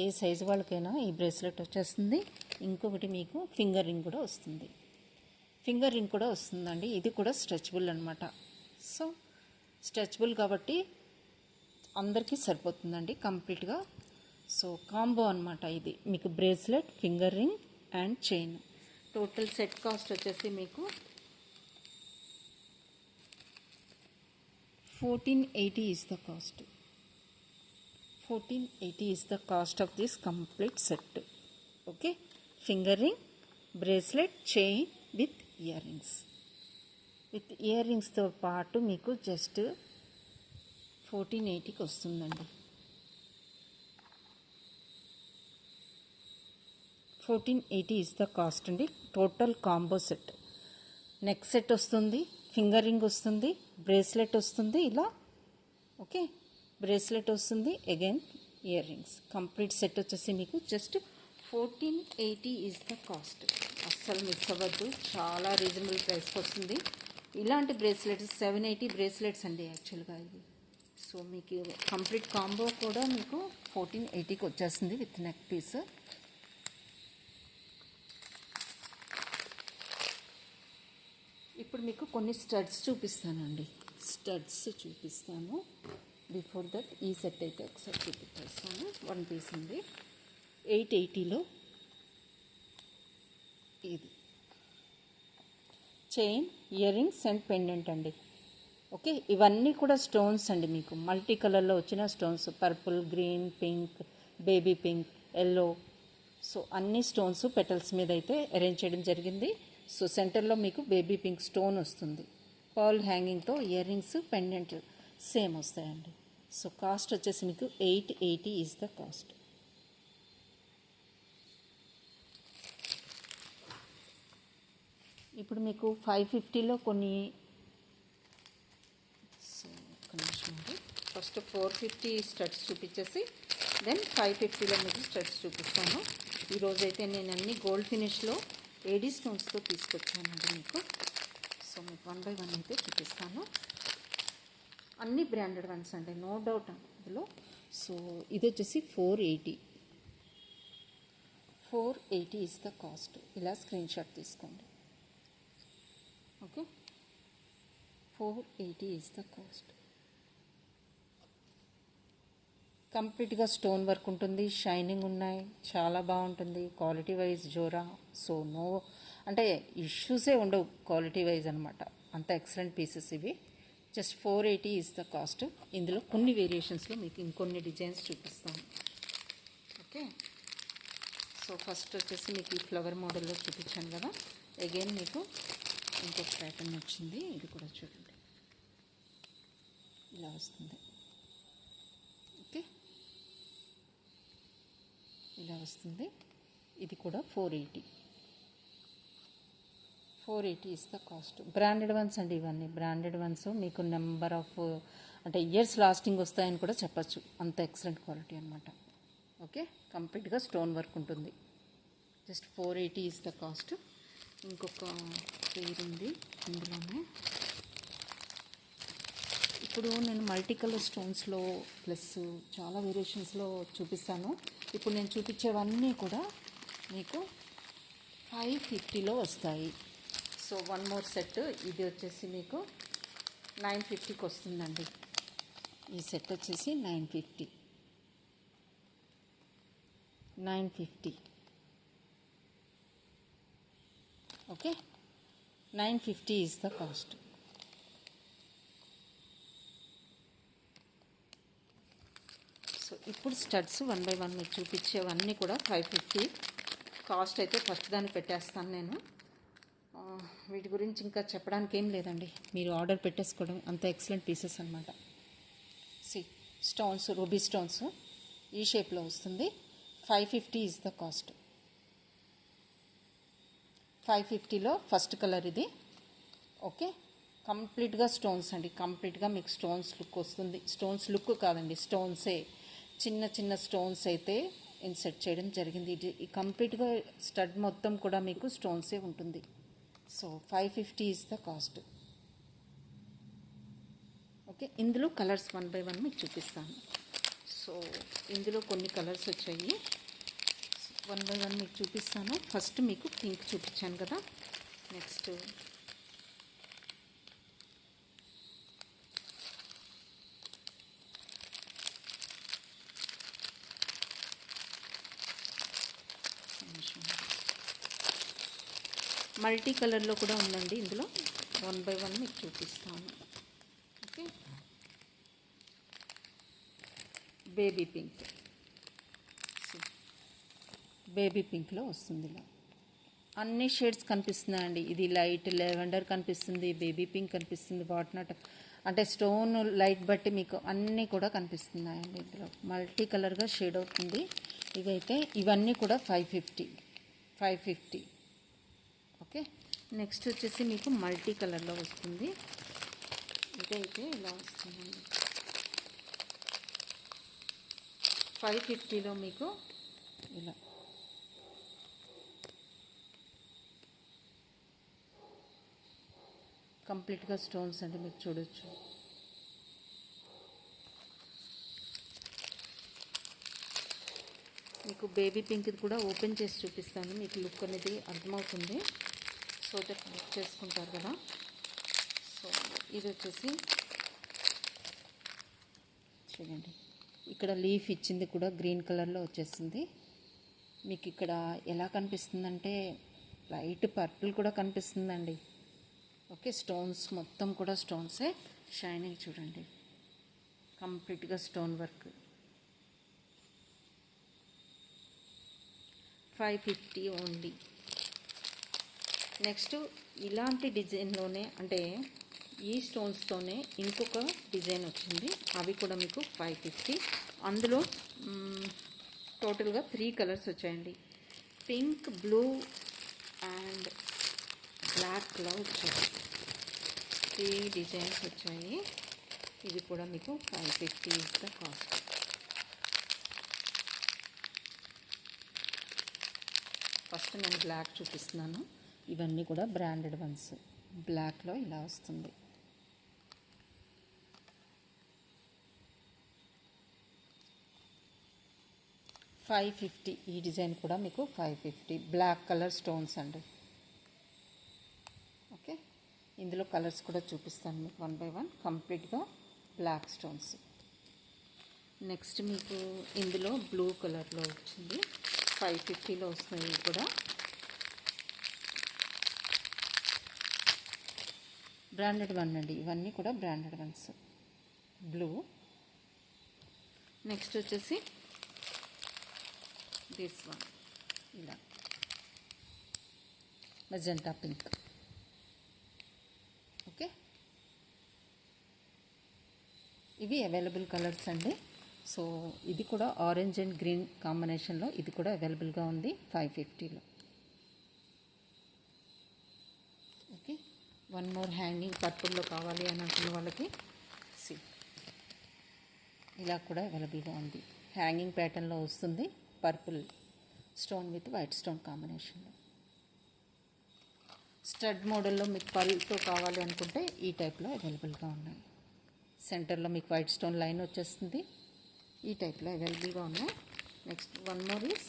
S1: ఏ సైజు వాళ్ళకైనా ఈ బ్రేస్లెట్ వచ్చేస్తుంది. ఇంకొకటి మీకు ఫింగర్ రింగ్ కూడా వస్తుంది. ఫింగర్ రింగ్ కూడా వస్తుందండి. ఇది కూడా స్ట్రెచబుల్ అనమాట. సో స్ట్రెచబుల్ కాబట్టి అందరికీ సరిపోతుందండి కంప్లీట్గా. సో కాంబో అనమాట ఇది. మీకు bracelet, finger ring and chain. Total set cost వచ్చేసి మీకు 1480 is the cost. 1480 is the cost of this complete set. Okay, finger ring, bracelet, chain with earrings. With earrings తో పాటు మీకు జస్ట్ 1480కి వస్తుందండి. 1480 ఇస్ ద కాస్ట్ అండి. Total combo set. Neck set వస్తుంది, finger ring వస్తుంది, bracelet వస్తుంది ఇలా. Okay, bracelet వస్తుంది, again ear rings. Complete set వచ్చేసి మీకు జస్ట్ 1480 ఈజ్ ద కాస్ట్. అస్సలు మిస్ అవ్వద్దు, చాలా రీజనబుల్ ప్రైస్కి వస్తుంది. ఇలాంటి బ్రేస్లెట్స్ 780 బ్రేస్లెట్స్ అండి యాక్చువల్గా ఇవి. సో మీకు కంప్లీట్ కాంబో కూడా మీకు 1480కి వచ్చేస్తుంది విత్ నెక్ పీస్. ఇప్పుడు మీకు కొన్ని స్టడ్స్ చూపిస్తానండి. స్టడ్స్ చూపిస్తాను. బిఫోర్ దట్ ఈ సెట్ అయితే ఒకసారి చూపిస్తాను. 1 పీస్ ఉంది 880లో. ఇది chain, earrings and pendant అండి. ఓకే, ఇవన్నీ కూడా స్టోన్స్ అండి. మీకు మల్టీ కలర్లో వచ్చిన stones, purple, green, pink, baby pink, yellow. So అన్ని స్టోన్స్ పెటల్స్ మీద అయితే అరేంజ్ చేయడం జరిగింది. సో సెంటర్లో మీకు బేబీ పింక్ స్టోన్ వస్తుంది. పర్ల్ హ్యాంగింగ్తో ఇయర్ రింగ్స్, పెండెంట్ సేమ్ వస్తాయండి. సో కాస్ట్ వచ్చేసి మీకు 880 ఈజ్ ద కాస్ట్. ఇప్పుడు మీకు 550లో కొన్ని. సో ఒక నిమిషం అండి. ఫస్ట్ 450 స్టడ్స్ చూపించేసి దెన్ 550లో మీకు స్టడ్స్ చూపిస్తాను. ఈరోజైతే నేను అన్ని గోల్డ్ ఫినిష్లో ఏడీ స్టోన్స్తో తీసుకొచ్చానండి మీకు. సో మీకు 1 బై 1 అయితే చూపిస్తాను. అన్ని బ్రాండెడ్ వన్స్ అండి, నో డౌట్ అందులో. సో ఇది వచ్చేసి 480 ఈజ్ ద కాస్ట్. ఇలా స్క్రీన్ షాట్ తీసుకోండి. Okay, 480 is the cost. కంప్లీట్గా స్టోన్ వర్క్ ఉంటుంది, షైనింగ్ ఉన్నాయి, చాలా బాగుంటుంది. క్వాలిటీ వైజ్ జోరా. సో నో అంటే ఇష్యూసే ఉండవు క్వాలిటీ వైజ్ అనమాట. అంత ఎక్సలెంట్ పీసెస్ ఇవి. Just 480 is the cost. ఇందులో కొన్ని వేరియేషన్స్లో మీకు ఇంకొన్ని డిజైన్స్ చూపిస్తాను. ఓకే, సో ఫస్ట్ వచ్చేసి మీకు ఈ ఫ్లవర్ మోడల్లో చూపించాను కదా. అగైన్ మీకు ఇంకొక ప్యాటర్న్ వచ్చింది, ఇది కూడా చూడండి. ఇలా వస్తుంది. ఓకే, ఇలా వస్తుంది. ఇది కూడా 480 is the cost. Branded ones అండి ఇవన్నీ. బ్రాండెడ్ వన్స్ మీకు నెంబర్ ఆఫ్ అంటే ఇయర్స్ లాస్టింగ్ వస్తాయని కూడా చెప్పచ్చు. అంత ఎక్సలెంట్ క్వాలిటీ అనమాట. ఓకే, కంప్లీట్గా స్టోన్ వర్క్ ఉంటుంది. Just 480 is the cost. ఇంకొక పేరు ఉంది ఇందులోనే. ఇప్పుడు నేను మల్టీ కలర్ స్టోన్స్లో ప్లస్ చాలా వేరియేషన్స్లో చూపిస్తాను. ఇప్పుడు నేను చూపించేవన్నీ కూడా మీకు 550లో వస్తాయి. So 1 more set. ఇది వచ్చేసి మీకు 950కి వస్తుందండి. ఈ సెట్ వచ్చేసి 950. Okay, 950 is the cost. So ఇప్పుడు స్టడ్స్ 1 బై 1 మీకు చూపించేవన్నీ కూడా 550 కాస్ట్ అయితే ఫస్ట్ దాన్ని పెట్టేస్తాను నేను. వీటి గురించి ఇంకా చెప్పడానికి ఏం లేదండి, మీరు ఆర్డర్ పెట్టేసుకోవడం. అంత ఎక్సలెంట్ పీసెస్ అనమాట. స్టోన్స్, రూబీ స్టోన్స్ ఈ షేప్లో వస్తుంది. 550 ఈజ్ ద కాస్ట్. 550లో ఫస్ట్ కలర్ ఇది. ఓకే, కంప్లీట్గా స్టోన్స్ అండి. కంప్లీట్గా మీకు స్టోన్స్ లుక్ వస్తుంది. స్టోన్స్ లుక్ కాదండి, స్టోన్సే. చిన్న చిన్న స్టోన్స్ అయితే ఇన్సెట్ చేయడం జరిగింది. ఇది కంప్లీట్గా స్టడ్ మొత్తం కూడా మీకు స్టోన్సే ఉంటుంది. So 550 is the cost. Okay, ఇందులో కలర్స్ 1 బై 1 మీకు చూపిస్తాను. సో ఇందులో కొన్ని కలర్స్ వచ్చాయి. 1 బై 1 మీకు చూపిస్తాను. ఫస్ట్ మీకు పింక్ చూపించాను కదా. నెక్స్ట్ మల్టీ కలర్లో కూడా ఉందండి. ఇందులో 1 బై 1 మీకు చూపిస్తాను. Okay, baby pink. బేబీ పింక్లో వస్తుంది. ఇలా అన్ని షేడ్స్ కనిపిస్తున్నాయండి. ఇది లైట్ లెవెండర్ కనిపిస్తుంది, బేబీ పింక్ కనిపిస్తుంది, వాట్ నాట్ అంటే స్టోన్ లైట్ బట్టి మీకు అన్నీ కూడా కనిపిస్తున్నాయండి. ఇందులో మల్టీ కలర్గా షేడ్ అవుతుంది. ఇవైతే ఇవన్నీ కూడా 550. 550. ఓకే, నెక్స్ట్ వచ్చేసి మీకు మల్టీ కలర్లో వస్తుంది. ఇదైతే ఇలా వస్తుందండి. 550లో మీకు ఇలా కంప్లీట్గా స్టోన్స్ అంటే మీకు చూడొచ్చు. మీకు బేబీ పింక్ కూడా ఓపెన్ చేసి చూపిస్తాను, మీకు లుక్ అనేది అర్థమవుతుంది. సో దట్ బుక్ చేసుకుంటారు కదా. సో ఇది వచ్చేసి చూడండి, ఇక్కడ లీఫ్ ఇచ్చింది కూడా గ్రీన్ కలర్లో వచ్చేసింది. మీకు ఇక్కడ ఎలా కనిపిస్తుందంటే లైట్ పర్పుల్ కూడా కనిపిస్తుందండి. ఓకే, స్టోన్స్ మొత్తం కూడా స్టోన్సే. షైనింగ్ చూడండి, కంప్లీట్గా స్టోన్ వర్క్. 550 ఓన్లీ. నెక్స్ట్ ఇలాంటి డిజైన్లోనే అంటే ఈ స్టోన్స్తోనే ఇంకొక డిజైన్ వచ్చింది, అవి కూడా మీకు 550. అందులో టోటల్గా 3 కలర్స్ వచ్చాయండి. పింక్, బ్లూ అండ్ బ్లాక్లో వచ్చాయి. 3 డిజైన్స్ వచ్చాయి. ఇది కూడా మీకు 550 ఇస్ ద కాస్ట్. ఫస్ట్ నేను బ్లాక్ చూపిస్తున్నాను. ఇవన్నీ కూడా బ్రాండెడ్ వన్స్. బ్లాక్లో ఇలా వస్తుంది. $550. ఈ డిజైన్ కూడా మీకు 550. బ్లాక్ కలర్ స్టోన్స్ అండి. ఓకే, ఇందులో కలర్స్ కూడా చూపిస్తాను మీకు 1 by 1. కంప్లీట్గా బ్లాక్ స్టోన్స్. నెక్స్ట్ మీకు ఇందులో బ్లూ కలర్లో వచ్చింది. 550లో వస్తుంది. ఇవి కూడా బ్రాండెడ్ వన్ అండి. ఇవన్నీ కూడా బ్రాండెడ్ వన్స్. బ్లూ. నెక్స్ట్ వచ్చేసి దిస్ వన్ ఇలా మెజెంటా పింక్. ఓకే, ఇవి అవైలబుల్ కలర్స్ అండి. సో ఇది కూడా ఆరెంజ్ అండ్ గ్రీన్ కాంబినేషన్లో ఇది కూడా అవైలబుల్గా ఉంది 550లో. ఓకే, వన్ మోర్ హ్యాంగింగ్ పర్పుల్లో కావాలి అని అనుకున్న వాళ్ళకి ఇలా కూడా అవైలబుల్గా ఉంది. హ్యాంగింగ్ ప్యాటర్న్లో వస్తుంది, purple stone with white stone కాంబినేషన్లో. స్టడ్ మోడల్లో మీకు పర్ల్తో కావాలి అనుకుంటే ఈ టైప్లో అవైలబుల్గా ఉన్నాయి. సెంటర్లో మీకు వైట్ స్టోన్ లైన్ వచ్చేస్తుంది. ఈ టైప్లో అవైలబుల్గా ఉన్నాయి. Next one more is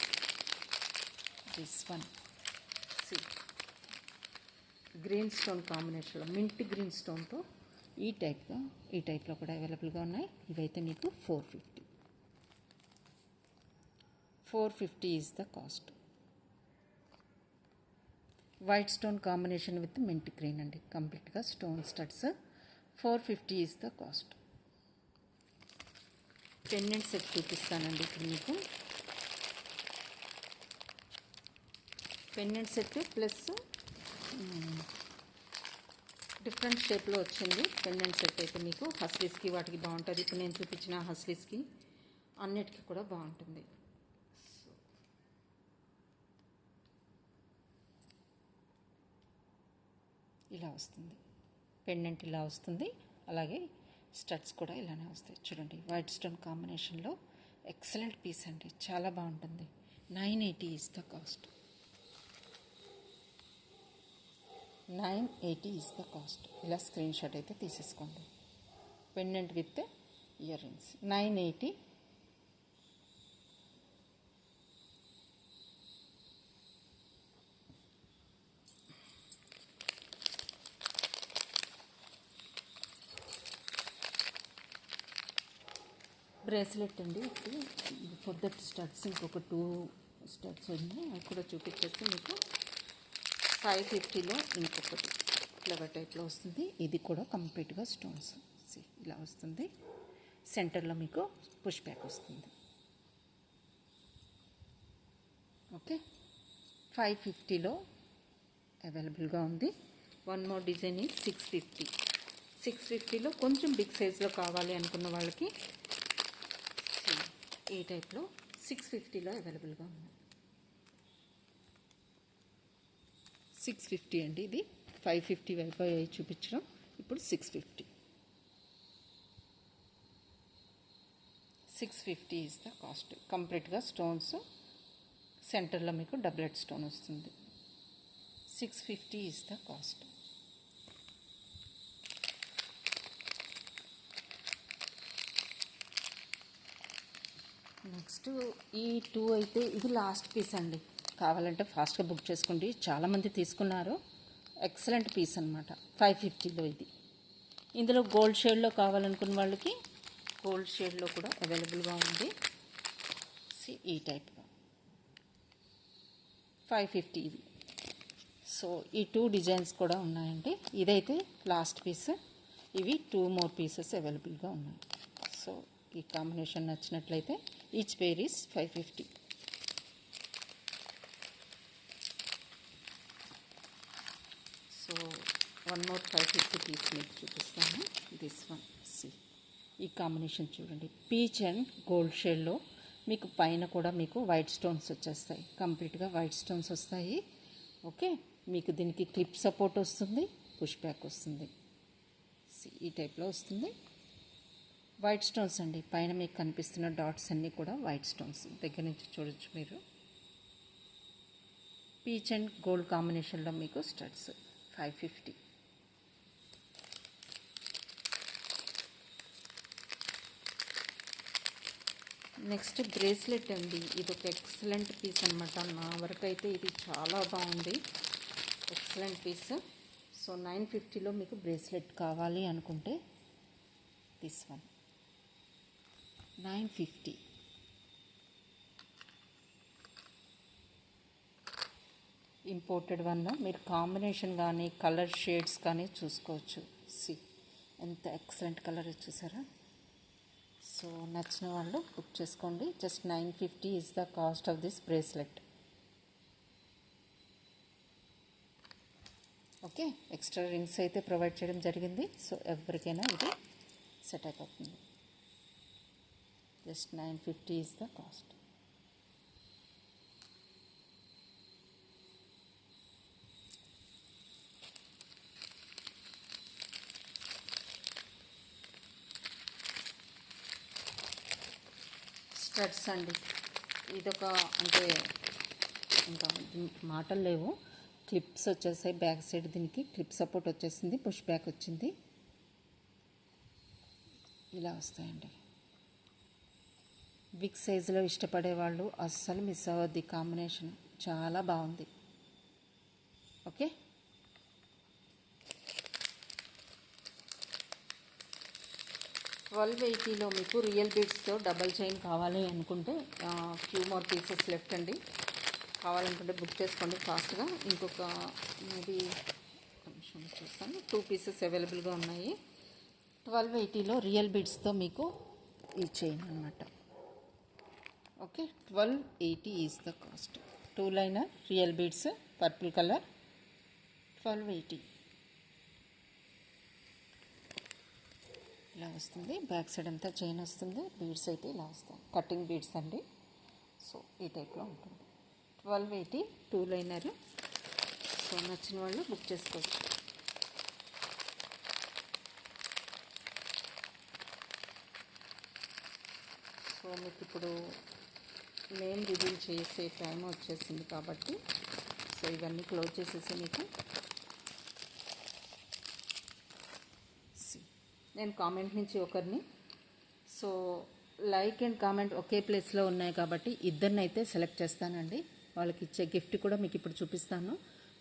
S1: this one. Green stone కాంబినేషన్లో మింట్ గ్రీన్ స్టోన్తో ఈ టైప్లో కూడా అవైలబుల్గా ఉన్నాయి. ఇవైతే మీకు 450. 450 is the cost. White stone combination with mint green అండి. కంప్లీట్గా stone studs. 450 is the cost. Pendant set చూపిస్తానండి ఇప్పుడు మీకు. పెండెంట్ సెట్ ప్లస్ డిఫరెంట్ షేప్లో వచ్చింది. పెండెంట్ సెట్ అయితే మీకు హస్లీస్కి వాటికి బాగుంటుంది. ఇప్పుడు నేను చూపించిన హస్లీస్కి అన్నిటికీ కూడా బాగుంటుంది. ఇలా వస్తుంది పెండెంట్, ఇలా వస్తుంది. అలాగే స్టడ్స్ కూడా ఇలానే వస్తాయి. చూడండి, వైట్ స్టోన్ కాంబినేషన్లో ఎక్సలెంట్ పీస్ అండి, చాలా బాగుంటుంది. 980 is the cost. 980 is the cost. ఇలా స్క్రీన్ షాట్ అయితే తీసేసుకోండి. Pendant with ear rings 980. Bracelet అండి. ఫర్ దట్ స్టడ్స్ ఇంకొక 2 స్టడ్స్ ఉన్నాయి, అవి కూడా చూపించేసి మీకు 550లో ఇంకొకటి ఫ్లవర్ టైప్లో వస్తుంది. ఇది కూడా కంప్లీట్గా స్టోన్స్ ఇలా వస్తుంది. సెంటర్లో మీకు పుష్ బ్యాక్ వస్తుంది. ఓకే, 550లో అవైలబుల్గా ఉంది. వన్ మోర్ డిజైన్ ఈ 650. 650లో కొంచెం బిగ్ సైజ్లో కావాలి అనుకున్న వాళ్ళకి ఈ టైప్లో 650లో అవైలబుల్గా ఉంది. 650 అండి. ఇది 550 అయిపోయాయి చూపించడం, ఇప్పుడు 650. 650 ఈజ్ ద కాస్ట్. కంప్లీట్గా స్టోన్స్ సెంటర్లో మీకు డబులెట్ స్టోన్ వస్తుంది. 650 ఈజ్ ద కాస్ట్. నెక్స్ట్ ఈ 2 అయితే ఇది లాస్ట్ పీస్ అండి. కావాలంటే ఫాస్ట్గా బుక్ చేసుకోండి, చాలామంది తీసుకున్నారు. ఎక్సలెంట్ పీస్ అనమాట. 550లో ఇది. ఇందులో గోల్డ్ షేడ్లో కావాలనుకున్న వాళ్ళకి గోల్డ్ షేడ్లో కూడా అవైలబుల్గా ఉంది. ఈ టైప్లో 550 ఇవి. సో ఈ 2 డిజైన్స్ కూడా ఉన్నాయండి. ఇదైతే లాస్ట్ పీస్. ఇవి 2 more పీసెస్ అవైలబుల్గా ఉన్నాయి. సో ఈ కాంబినేషన్ నచ్చినట్లయితే each pair is 550. So 1 more 550 piece మీకు చూపిస్తాను. దిస్ వన్ ఈ కాంబినేషన్ చూడండి. పీచ్ అండ్ గోల్డ్ షేడ్లో మీకు పైన కూడా మీకు వైట్ స్టోన్స్ వచ్చేస్తాయి. కంప్లీట్గా వైట్ స్టోన్స్ వస్తాయి. ఓకే, మీకు దీనికి క్లిప్ సపోర్ట్ వస్తుంది, పుష్ బ్యాక్ వస్తుంది. ఈ టైప్లో వస్తుంది. వైట్ స్టోన్స్ అండి. పైన మీకు కనిపిస్తున్న డాట్స్ అన్నీ కూడా వైట్ స్టోన్స్. దగ్గర నుంచి చూడొచ్చు మీరు. పీచ్ అండ్ గోల్డ్ కాంబినేషన్లో మీకు స్టడ్స్ 550. నెక్స్ట్ బ్రేస్లెట్ అండి. ఇది ఒక ఎక్సలెంట్ పీస్ అనమాట. నా వరకు అయితే ఇది చాలా బాగుంది. Excellent piece. సో 950లో మీకు బ్రేస్లెట్ కావాలి అనుకుంటే దిస్ వన్ 950. Imported one. మీరు కాంబినేషన్ కానీ కలర్ షేడ్స్ కానీ చూసుకోవచ్చు. ఎంత ఎక్సలెంట్ కలర్ చూసారా. సో నచ్చిన వాళ్ళు బుక్ చేసుకోండి. Just 950 is the cost of this bracelet. Okay, extra rings అయితే ప్రొవైడ్ చేయడం జరిగింది. సో ఎవరికైనా ఇది సెట్ అయిపోతుంది. Just 950 is the cost. Studs అండి. ఇదొక అంటే ఇంకా మాటలు లేవు. క్లిప్స్ వచ్చేసాయి బ్యాక్ సైడ్. దీనికి క్లిప్ సపోర్ట్ వచ్చేసింది, పుష్ బ్యాక్ వచ్చింది. ఇలా వస్తాయండి. బిగ్ సైజులో ఇష్టపడే వాళ్ళు అస్సలు మిస్ అవ్వద్ది. కాంబినేషన్ చాలా బాగుంది. ఓకే, $1280లో మీకు రియల్ బీడ్స్తో డబల్ చైన్ కావాలి అనుకుంటే ఫ్యూ మోర్ పీసెస్ లెఫ్ట్ అండి. కావాలనుకుంటే బుక్ చేసుకోండి ఫాస్ట్గా. ఇంకొక మేబీ నిమిషం చూస్తాను. 2 పీసెస్ అవైలబుల్గా ఉన్నాయి. 1280లో రియల్ బీడ్స్తో మీకు ఈ చైన్ అనమాట. Okay, 1280 is the cost. 2 liner real beads purple colour 1280. ఇలా వస్తుంది. బ్యాక్ సైడ్ అంతా చైన్ వస్తుంది. బీడ్స్ అయితే ఇలా వస్తాయి. కటింగ్ బీడ్స్ అండి. సో ఈ టైప్లో ఉంటుంది. 1280 2 లైనర్. సో నచ్చిన వాళ్ళు బుక్ చేసుకోవచ్చు. సో మీకు ఇప్పుడు నేమ్ రివీల్ చేసే టైం వచ్చేసింది కాబట్టి సో ఇవన్నీ క్లోజ్ చేసేసి మీకు నేను కామెంట్ నుంచి ఒకరిని సో లైక్ అండ్ కామెంట్ ఒకే ప్లేస్లో ఉన్నాయి కాబట్టి ఇద్దరినైతే సెలెక్ట్ చేస్తానండి. వాళ్ళకి ఇచ్చే గిఫ్ట్ కూడా మీకు ఇప్పుడు చూపిస్తాను.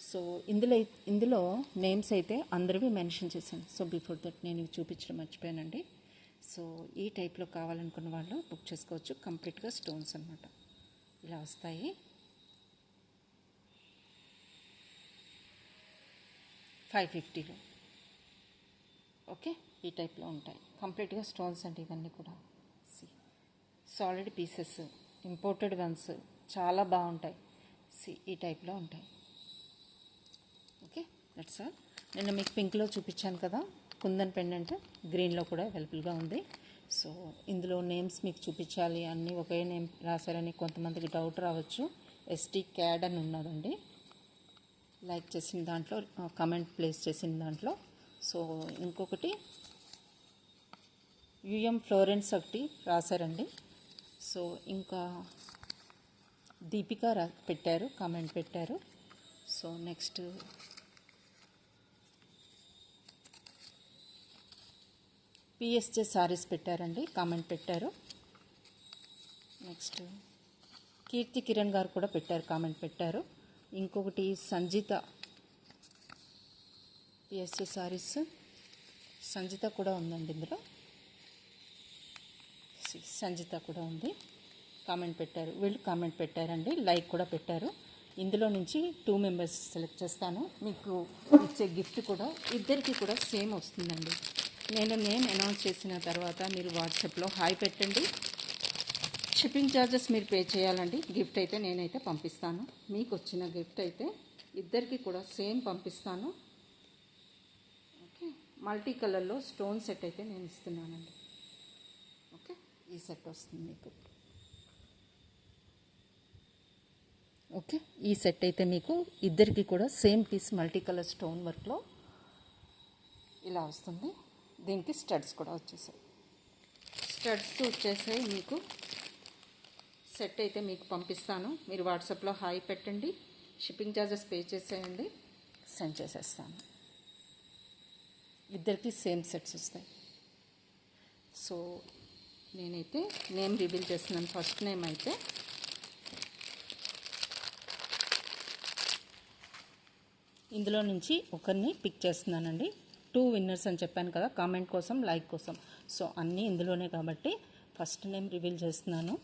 S1: సో ఇందులో నేమ్స్ అయితే అందరివి మెన్షన్ చేశాను. సో బిఫోర్ దట్ నేను ఇవి చూపించడం మర్చిపోయానండి. సో ఈ టైప్లో కావాలనుకున్న వాళ్ళు బుక్ చేసుకోవచ్చు. కంప్లీట్గా స్టోన్స్ అన్నమాట. ఇలా వస్తాయి. $550లో. ఓకే, ఈ టైప్లో ఉంటాయి. కంప్లీట్గా స్టోన్స్ అండి ఇవన్నీ కూడా. సాలిడ్ పీసెస్, ఇంపోర్టెడ్ వన్స్ చాలా బాగుంటాయి. ఈ టైప్లో ఉంటాయి. Okay, that's all. నేను మీకు పింక్లో చూపించాను కదా కుందన్ పెండెంట్, గ్రీన్లో కూడా అవైలబుల్గా ఉంది. సో ఇందులో నేమ్స్ మీకు చూపించాలి, అన్నీ ఒకే నేమ్ రాశారని కొంతమందికి డౌట్ రావచ్చు. ఎస్టీ క్యాడ్ అని ఉన్నదండి. లైక్ చేసిన దాంట్లో, కామెంట్ ప్లేస్ చేసిన దాంట్లో. సో ఇంకొకటి యుఎం ఫ్లోరెన్స్ ఒకటి రాశారండి. సో ఇంకా దీపిక పెట్టారు, కామెంట్ పెట్టారు. సో నెక్స్ట్ పిఎస్జే సారీస్ పెట్టారండి, కామెంట్ పెట్టారు. నెక్స్ట్ కీర్తి కిరణ్ గారు కూడా పెట్టారు, కామెంట్ పెట్టారు. ఇంకొకటి సంజిత, పిఎస్జే సారీస్ సంజిత కూడా ఉందండి ఇందులో. సంజిత కూడా ఉంది, కామెంట్ పెట్టారు. వీళ్ళు కామెంట్ పెట్టారండి, లైక్ కూడా పెట్టారు. ఇందులో నుంచి 2 మెంబర్స్ సెలెక్ట్ చేస్తాను. మీకు ఇచ్చే గిఫ్ట్ కూడా ఇద్దరికి కూడా సేమ్ వస్తుందండి. నేను నేమ్ అనౌన్స్ చేసిన తర్వాత మీరు వాట్సాప్లో హాయ్ పెట్టండి. షిప్పింగ్ ఛార్జెస్ మీరు పే చేయాలండి. గిఫ్ట్ అయితే నేనైతే పంపిస్తాను. మీకు వచ్చిన గిఫ్ట్ అయితే ఇద్దరికి కూడా సేమ్ పంపిస్తాను. ఓకే, మల్టీ కలర్లో స్టోన్ సెట్ అయితే నేను ఇస్తున్నానండి. ఓకే, ఈ సెట్ వస్తుంది మీకు. ఓకే, ఈ సెట్ అయితే మీకు ఇద్దరికి కూడా same piece multi colour stone వర్క్లో ఇలా వస్తుంది. దీనికి స్టడ్స్ కూడా వచ్చేసాయి. స్టడ్స్ వచ్చేసాయి. మీకు సెట్ అయితే మీకు పంపిస్తాను. మీరు వాట్సాప్లో హాయ్ పెట్టండి, షిప్పింగ్ ఛార్జెస్ పే చేసేయండి, సెండ్ చేసేస్తాను. ఇద్దరికి సేమ్ సెట్స్ వస్తాయి. సో నేనైతే నేమ్ రివీల్ చేస్తున్నాను. ఫస్ట్ నేమ్ అయితే ఇందులో నుంచి ఒకరిని పిక్ చేస్తున్నానండి. 2 విన్నర్స్ అని చెప్పాను కదా, కామెంట్ కోసం, లైక్ కోసం. సో అన్నీ ఇందులోనే కాబట్టి ఫస్ట్ నేమ్ రివీల్ చేస్తున్నాను.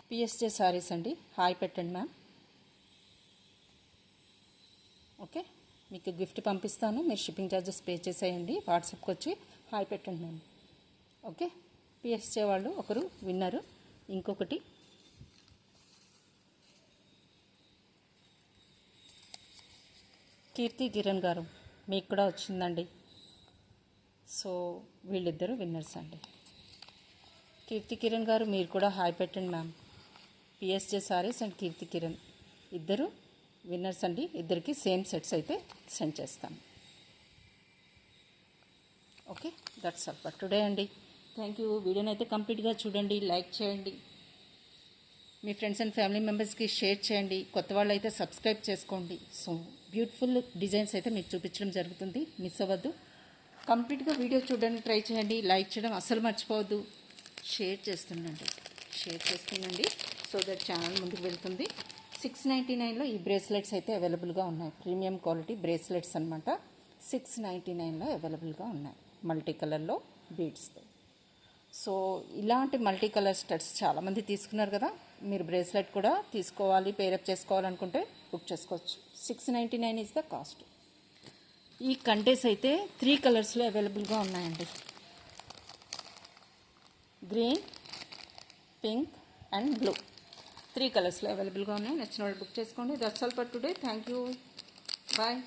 S1: పిఎస్జే సారీస్ అండి, హాయ్ పెట్టండి మ్యామ్. ఓకే, మీకు గిఫ్ట్ పంపిస్తాను. మీరు షిప్పింగ్ ఛార్జెస్ పే చేసేయండి. వాట్సాప్కి వచ్చి హాయ్ పెట్టండి మ్యామ్. ఓకే, పిఎస్జే వాళ్ళు ఒకరు విన్నరు. ఇంకొకటి కీర్తి కిరణ్ గారు, మీకు కూడా వచ్చిందండి. సో వీళ్ళిద్దరూ విన్నర్స్ అండి. కీర్తి కిరణ్ గారు మీరు కూడా హాయ్ పెట్టండి ma'am. PSJ sarees and Keerthi Kiran ఇద్దరు విన్నర్స్ అండి. ఇద్దరికి సేమ్ సెట్స్ అయితే సెండ్ చేస్తాను. Okay, that's all for today అండి. Thank you. వీడియోని అయితే కంప్లీట్గా చూడండి, లైక్ చేయండి, మీ ఫ్రెండ్స్ అండ్ ఫ్యామిలీ మెంబర్స్కి షేర్ చేయండి. కొత్త వాళ్ళు అయితే సబ్స్క్రైబ్ చేసుకోండి. సో బ్యూటిఫుల్ డిజైన్స్ అయితే మీకు చూపించడం జరుగుతుంది, మిస్ అవ్వద్దు. కంప్లీట్గా వీడియో చూడడానికి ట్రై చేయండి, లైక్ చేయడం అస్సలు మర్చిపోవద్దు, షేర్ చేస్తుండండి. సో దట్ ఛానల్ ముందుకు వెళ్తుంది. 699లో ఈ బ్రేస్లెట్స్ అయితే అవైలబుల్గా ఉన్నాయి. ప్రీమియం క్వాలిటీ బ్రేస్లెట్స్ అనమాట. 699లో అవైలబుల్గా ఉన్నాయి, మల్టీ కలర్లో బీడ్స్తో. సో ఇలాంటి మల్టీ కలర్ స్టడ్స్ చాలామంది తీసుకున్నారు కదా, మీరు బ్రేస్లెట్ కూడా తీసుకోవాలి, పేరప్ చేసుకోవాలనుకుంటే బుక్ చేసుకోవచ్చు. 699 ఈజ్ ద కాస్ట్. ఈ కంటెస్ అయితే 3 కలర్స్లో అవైలబుల్గా ఉన్నాయండి. గ్రీన్, పింక్ అండ్ బ్లూ 3 కలర్స్లో అవైలబుల్గా ఉన్నాయి. నచ్చిన వాళ్ళు బుక్ చేసుకోండి. That's all for today. Thank you. Bye.